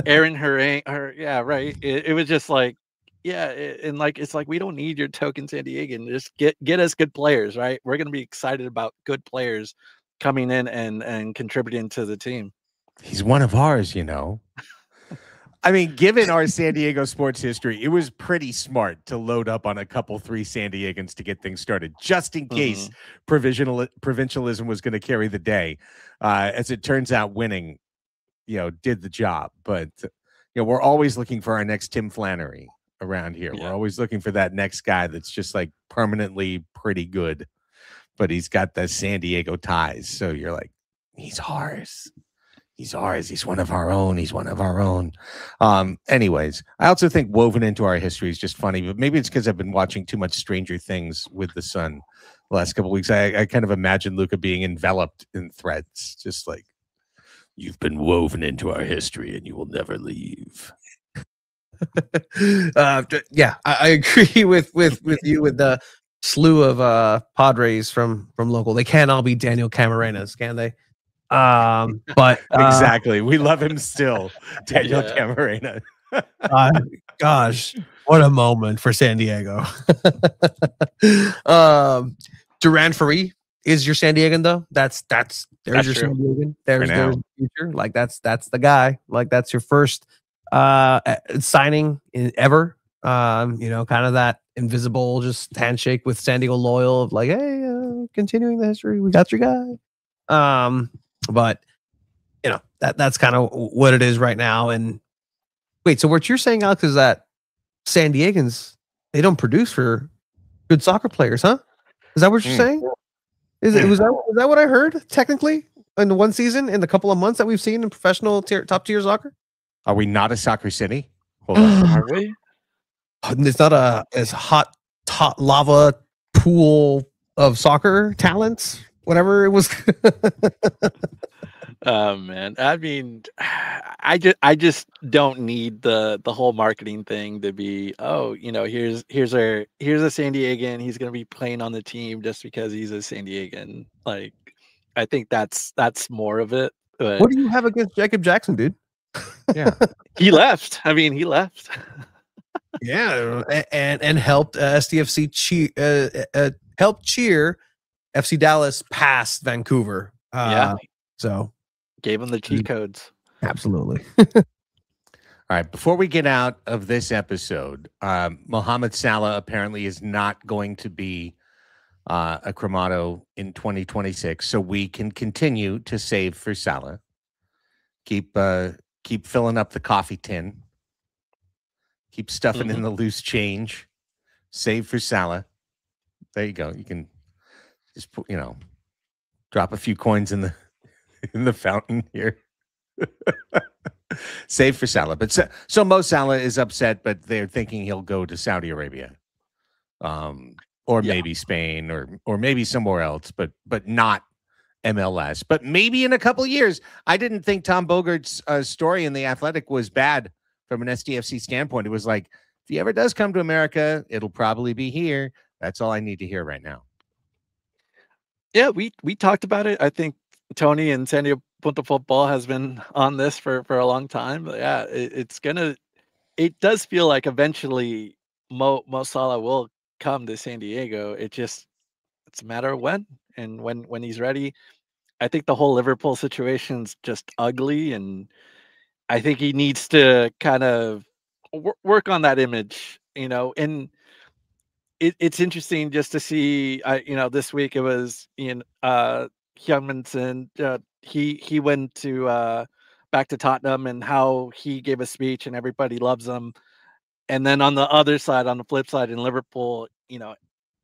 Aaron Hirving, or yeah, right. It was just like, yeah, and like it's like we don't need your token San Diegan. Just get us good players, right? We're gonna be excited about good players coming in and contributing to the team. He's one of ours, I mean, given our San Diego sports history, it was pretty smart to load up on a couple 3 San Diegans to get things started, just in case provincialism was going to carry the day. As it turns out, winning, did the job. But we're always looking for our next Tim Flannery around here. Yeah. We're always looking for that next guy that's just like permanently pretty good, but he's got the San Diego ties. So you're like, he's ours. He's ours. He's one of our own. He's one of our own. Anyways, I also think woven into our history is just funny, but maybe it's because I've been watching too much Stranger Things with the son the last couple of weeks. I kind of imagine Luca being enveloped in threads, just like, you've been woven into our history and you will never leave. Yeah, I agree with you with the slew of Padres from local. They can't all be Daniel Camarenas, can they? But exactly, we love him still, Daniel Camarena. Gosh, what a moment for San Diego. Duran Ferry is your San Diegan, though. There's your true. San Diegan. There's the future. Like that's the guy. Like that's your first signing ever. Kind of that invisible just handshake with San Diego Loyal of like, hey, continuing the history. We got your guy. But that's kind of what it is right now. And wait, so what you're saying, Alex, is that San Diegans, they don't produce for good soccer players, huh? Is that what you're saying? Was that what I heard? Technically, in the one season, in the couple of months that we've seen in professional top tier soccer, are we not a soccer city? Hold on, are we? It's not as hot lava pool of soccer talents. Whatever it was. Oh man, I mean, I just don't need the whole marketing thing to be, here's a San Diegan, he's gonna be playing on the team just because he's a San Diegan. Like, I think that's more of it. But what do you have against Jacob Jackson, dude? Yeah, he left. I mean, he left. Yeah, and helped SDFC helped cheer FC Dallas past Vancouver. So gave him the cheat codes. Absolutely. All right. Before we get out of this episode, Mohamed Salah apparently is not going to be a Cromado in 2026, so we can continue to save for Salah. Keep filling up the coffee tin. Keep stuffing in the loose change. Save for Salah. There you go. You can just put, drop a few coins in the fountain here. Save for Salah. But so Mo Salah is upset, but they're thinking he'll go to Saudi Arabia, or maybe Spain, or maybe somewhere else, but not MLS. But maybe in a couple of years. I didn't think Tom Bogart's story in The Athletic was bad from an SDFC standpoint. It was like, if he ever does come to America, it'll probably be here. That's all I need to hear right now. Yeah, we talked about it. I think Tony and SanDiego.Futbol has been on this for a long time. But yeah, it does feel like eventually Mo Salah will come to San Diego. It's a matter of when, and when he's ready. I think the whole Liverpool situation's just ugly, and I think he needs to kind of work on that image, and it's interesting just to see, this week it was Hyungmin, he went to back to Tottenham and how he gave a speech and everybody loves him. And then on the other side, on the flip side in Liverpool,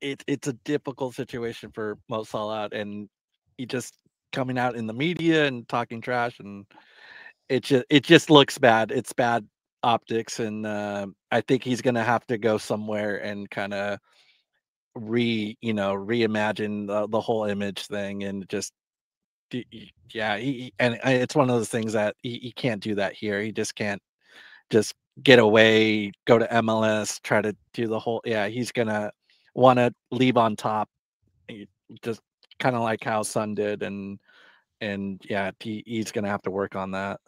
it's a difficult situation for Mo Salah, and he just coming out in the media and talking trash, and it just looks bad. It's bad optics, and I think he's gonna have to go somewhere and kind of reimagine the whole image thing, and just yeah, it's one of those things that he can't do that here. He just can't just get away, go to MLS, try to do the whole. Yeah, he's gonna want to leave on top, just kind of like how Sun did, and yeah, he's gonna have to work on that.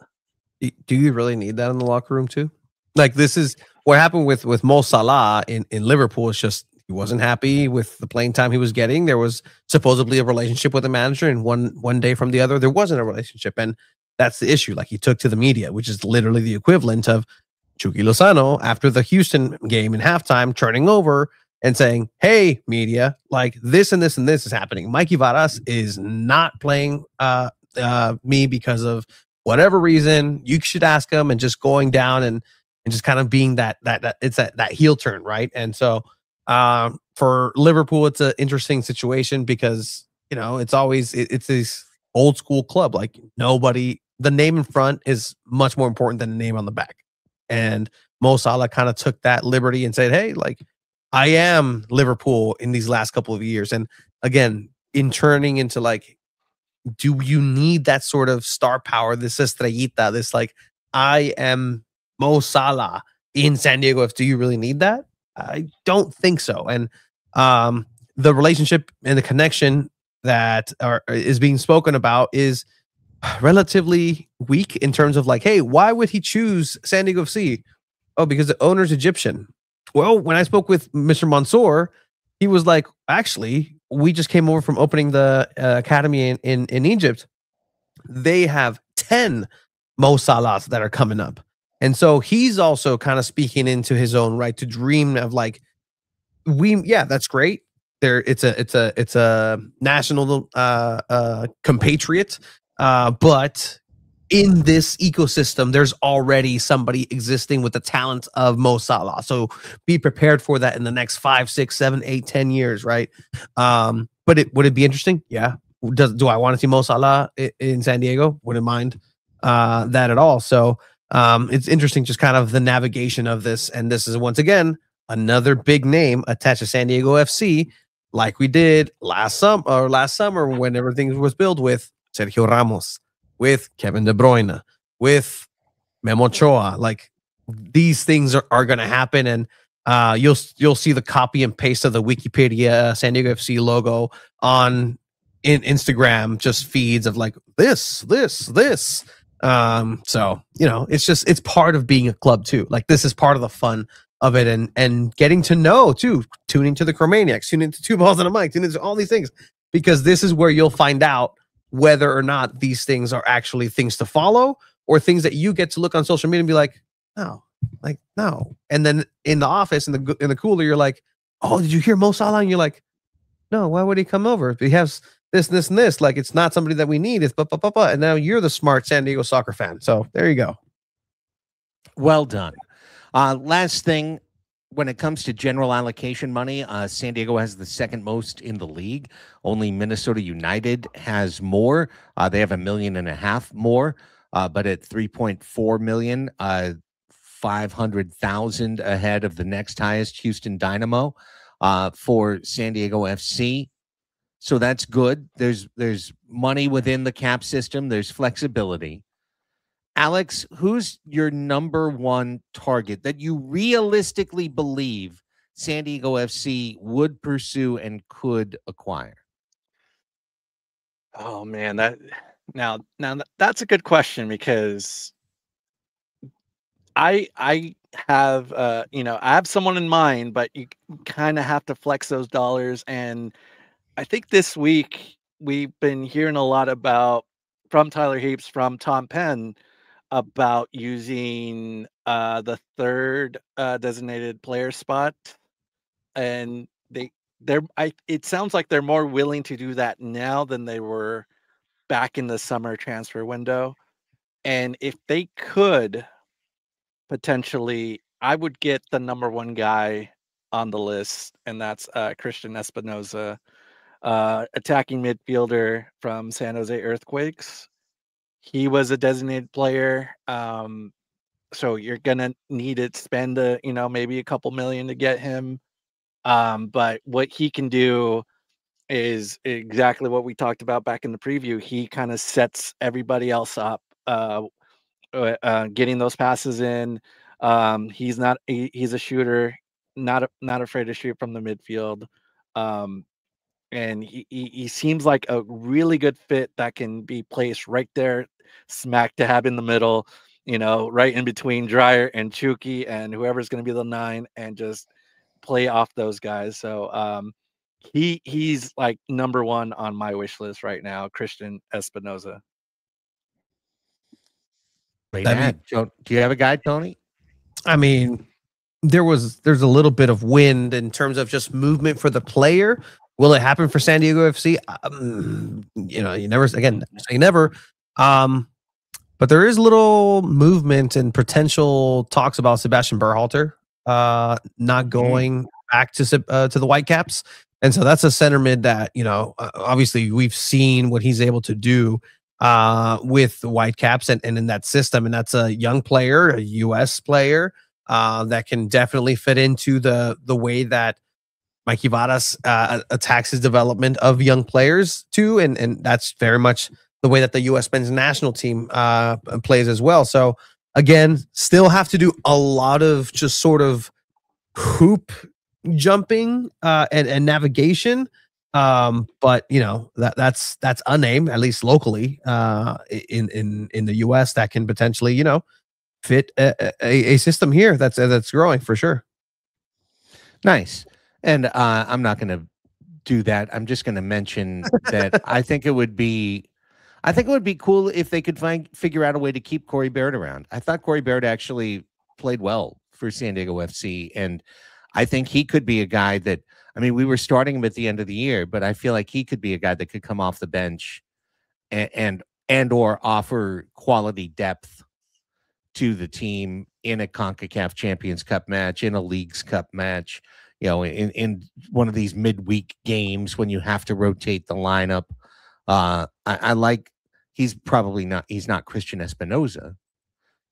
Do you really need that in the locker room too? Like, this is what happened with Mo Salah in Liverpool. It's just he wasn't happy with the playing time he was getting. There was supposedly a relationship with the manager, and one day from the other, there wasn't a relationship, and that's the issue. Like, he took to the media, which is literally the equivalent of Chucky Lozano after the Houston game in halftime, turning over and saying, "Hey, media, like this and this and this is happening. Mikey Varas is not playing me because of whatever reason. You should ask him," and just going down and just kind of being that it's that heel turn, right? And so for Liverpool, it's an interesting situation because it's always it's this old school club. Like, nobody, the name in front is much more important than the name on the back. And Mo Salah kind of took that liberty and said, "Hey, like, I am Liverpool in these last couple of years." And again, in turning into like, do you need that sort of star power, this estrellita, this like, I am Mo Salah in San Diego? Do you really need that? I don't think so. And the relationship and the connection that is being spoken about is relatively weak in terms of like, hey, why would he choose San Diego FC? Oh, because the owner's Egyptian. Well, when I spoke with Mr. Mansour, he was like, actually, we just came over from opening the academy in Egypt. They have 10 Mo Salahs that are coming up. And so he's also kind of speaking into his own right to dream of like, that's great. It's a national compatriot, but in this ecosystem, there's already somebody existing with the talent of Mo Salah. So be prepared for that in the next 5, 6, 7, 8, 10 years, right? But would it be interesting? Yeah. Do I want to see Mo Salah in San Diego? Wouldn't mind that at all. So it's interesting, just kind of the navigation of this. And this is once again another big name attached to San Diego FC, like we did last summer when everything was built with Sergio Ramos, with Kevin De Bruyne, with Memo Ochoa. Like, these things are going to happen, and you'll see the copy and paste of the Wikipedia San Diego FC logo in Instagram, just feeds of like this. So it's part of being a club too. Like, this is part of the fun of it, and getting to know too, tuning to the Chromaniacs, tuning to Two Balls and a Mic, tuning to all these things, because this is where you'll find out whether or not these things are actually things to follow or things that you get to look on social media and be like, no. And then in the office, in the cooler, you're like, oh, did you hear Mo Salah? And you're like, no, why would he come over? He has this, and this. Like, it's not somebody that we need. It's and now you're the smart San Diego soccer fan. So there you go. Well done. Last thing, when it comes to general allocation money, San Diego has the second most in the league. Only Minnesota United has more. They have $1.5 million more, but at 3.4 million, 500,000 ahead of the next highest, Houston Dynamo, for San Diego FC. So that's good. There's money within the cap system. There's flexibility. Alex, who's your number one target that you realistically believe San Diego FC would pursue and could acquire? Oh man, now that's a good question, because I have I have someone in mind, but you kind of have to flex those dollars. And I think this week we've been hearing a lot from Tyler Heaps, from Tom Penn, about using the third designated player spot, and it sounds like they're more willing to do that now than they were back in the summer transfer window. And if they could potentially, I would get the number one guy on the list, and that's Christian Espinoza, attacking midfielder from San Jose Earthquakes. He was a designated player. So you're gonna need to spend maybe a couple million to get him. But what he can do is exactly what we talked about back in the preview. He kind of sets everybody else up, getting those passes in. He's a shooter, not afraid to shoot from the midfield. And he seems like a really good fit that can be placed right there, smack dab in the middle, right in between Dreyer and Chucky and whoever's going to be the 9, and just play off those guys. So he's like number one on my wish list right now, Christian Espinoza. Great ad. Do you have a guy, Tony? I mean, there's a little bit of wind in terms of just movement for the player. Will it happen for San Diego FC? You never say never. But there is little movement and potential talks about Sebastian Berhalter not going back to the Whitecaps, and so that's a center mid that obviously we've seen what he's able to do with the Whitecaps and in that system, and that's a young player, a U.S. player that can definitely fit into the way that Mikey Varas attacks his development of young players too, and that's very much the way that the U.S. men's national team plays as well. So again, still have to do a lot of just sort of hoop jumping and navigation. But that's unnamed, at least locally in the U.S. that can potentially fit a system here that's growing for sure. Nice. And I'm not going to do that. I'm just going to mention that I think it would be cool if they could figure out a way to keep Corey Barrett around. I thought Corey Barrett actually played well for San Diego FC, and I think he could be a guy that, we were starting him at the end of the year, but I feel like he could be a guy that could come off the bench and or offer quality depth to the team in a CONCACAF Champions Cup match, in a Leagues Cup match, in one of these midweek games when you have to rotate the lineup. I like, he's not Christian Espinoza.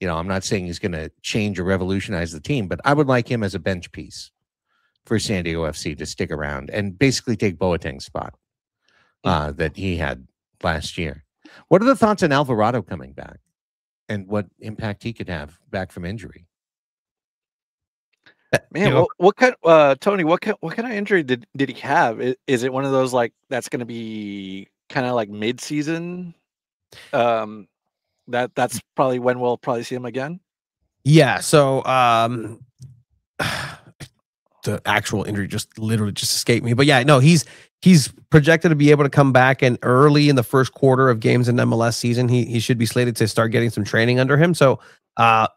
I'm not saying he's going to change or revolutionize the team, but I would like him as a bench piece for San Diego FC to stick around and basically take Boateng's spot that he had last year. What are the thoughts on Alvarado coming back and what impact he could have back from injury? Man, what kind, Tony? What kind of injury did he have? Is it one of those like that's going to be kind of like mid-season? That's probably when we'll probably see him again. Yeah. So the actual injury just escaped me, but yeah, no, he's projected to be able to come back, and early in the first quarter of games in MLS season, he should be slated to start getting some training under him. So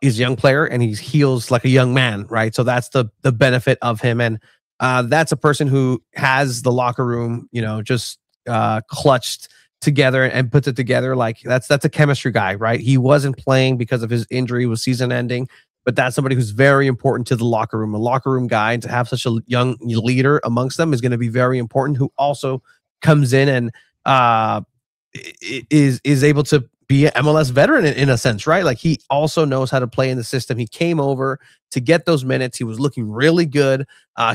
he's a young player and he heals like a young man, right? So that's the benefit of him, and that's a person who has the locker room, just clutched together and puts it together. Like that's a chemistry guy, right? He wasn't playing because of his injury, was season ending, but that's somebody who's very important to the locker room, a locker room guy, and to have such a young leader amongst them is going to be very important, who also comes in and is able to be an MLS veteran in a sense, right? Like he also knows how to play in the system. He came over to get those minutes. He was looking really good.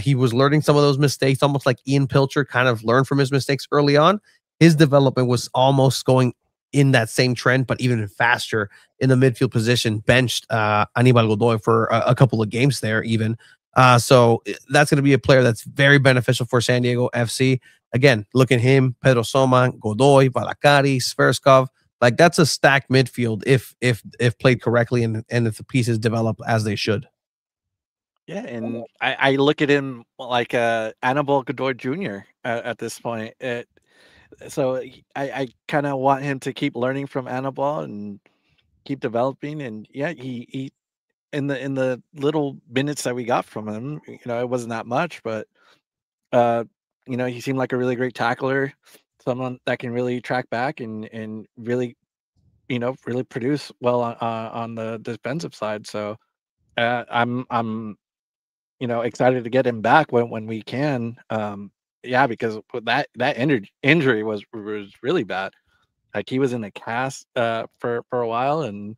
He was learning some of those mistakes, almost like Ian Pilcher kind of learned from his mistakes early on. His development was almost going in that same trend, but even faster in the midfield position, benched Anibal Godoy for a couple of games there even. So that's going to be a player that's very beneficial for San Diego FC. Again, look at him, Pedro Soma, Godoy, Valakari, Sverskov. Like that's a stacked midfield if played correctly and if the pieces develop as they should. Yeah, and I look at him like Anibal Godoy Jr. At this point. So I kind of want him to keep learning from Anibal and keep developing. And yeah, he in the little minutes that we got from him, it wasn't that much, but he seemed like a really great tackler. someone that can really track back and really, really produce well on the defensive side. So I'm excited to get him back when we can. Yeah, because that injury was really bad. Like he was in a cast for a while, and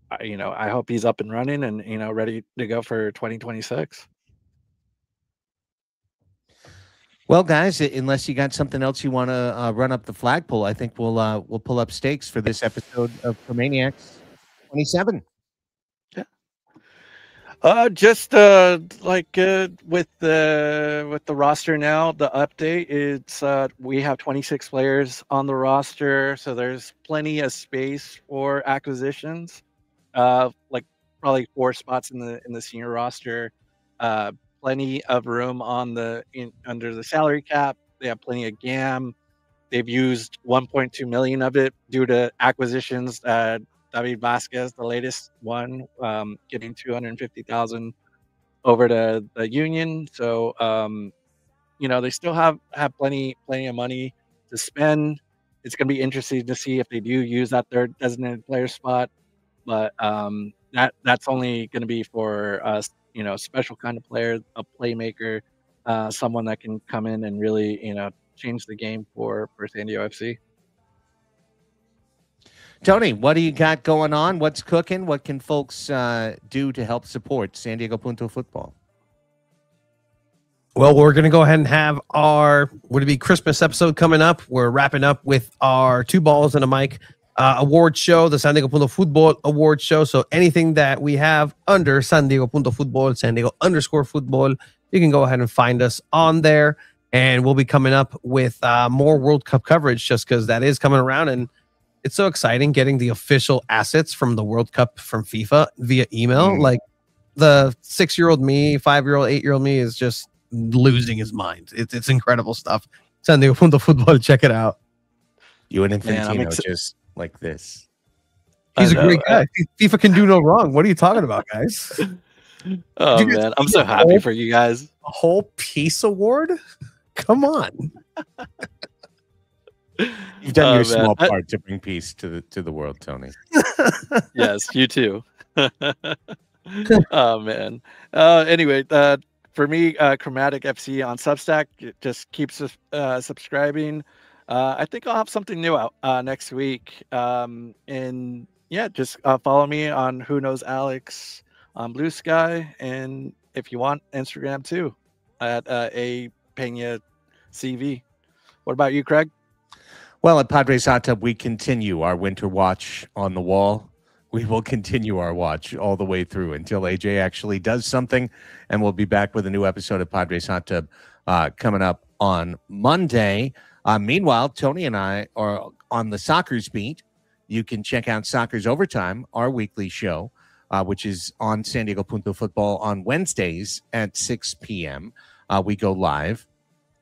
I hope he's up and running and ready to go for 2026. Well, guys, unless you got something else you want to run up the flagpole, I think we'll pull up stakes for this episode of Chromaniacs 27. Just like with the roster now, the update it's we have 26 players on the roster, so there's plenty of space for acquisitions. Like probably 4 spots in the senior roster. Plenty of room under the salary cap. They have plenty of GAM. They've used 1.2 million of it due to acquisitions. David Vasquez, the latest one, getting 250,000 over to the Union. So they still have plenty of money to spend. It's going to be interesting to see if they do use that third designated player spot, but that's only going to be for special kind of player, a playmaker, someone that can come in and really change the game for San Diego FC. Tony, what do you got going on? What's cooking? What can folks do to help support SanDiego.Futbol? Well, we're going to go ahead and have our Christmas episode coming up. We're wrapping up with our 2 balls and a mic award show, the SanDiego.Futbol award show. So anything that we have under SanDiego.Futbol, SanDiego_Futbol, you can go ahead and find us on there. And we'll be coming up with more World Cup coverage just because that is coming around. And it's so exciting getting the official assets from the World Cup from FIFA via email. Like the 6-year-old me, 5-year-old, 8-year-old me is just losing his mind. It's incredible stuff. SanDiego.Futbol, check it out. You and Infantino just like this. He's a great guy. FIFA can do no wrong. What are you talking about, guys? Oh man, I'm so happy for you guys. A whole peace award? Come on. You've done your small part to bring peace to the world, Tony. Yes, you too. Oh man. Anyway, for me, Chromatic FC on Substack, just keep subscribing. I think I'll have something new out next week. And yeah, just follow me on Who Knows Alex on Blue Sky, and if you want, Instagram too at A Pena CV. What about you, Craig? Well, at Padres Hot Tub, we continue our winter watch on the wall. We will continue our watch all the way through until AJ actually does something, and we'll be back with a new episode of Padres Hot Tub coming up on Monday. Meanwhile, Tony and I are on the Soccer's beat. You can check out Soccer's Overtime, our weekly show, which is on SanDiego.Futbol on Wednesdays at 6 p.m. We go live.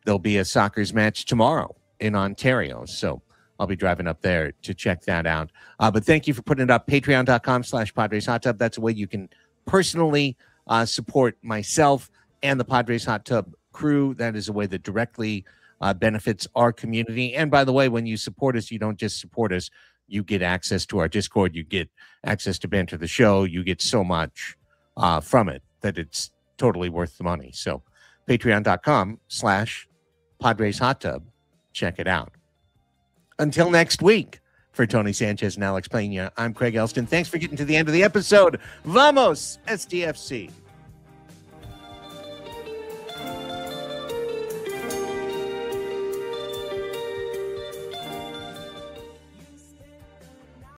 There'll be a Soccer's match tomorrow in Ontario. So I'll be driving up there to check that out. But thank you for putting it up. Patreon.com/Padres Hot Tub. That's a way you can personally support myself and the Padres Hot Tub crew. That is a way that directly benefits our community. And by the way, when you support us, you don't just support us. You get access to our Discord. You get access to banter the show. You get so much from it that it's totally worth the money. So patreon.com/Padres Hot Tub. Check it out. Until next week, for Tony Sanchez and Alex Pena, I'm Craig Elston. Thanks for getting to the end of the episode. Vamos, SDFC.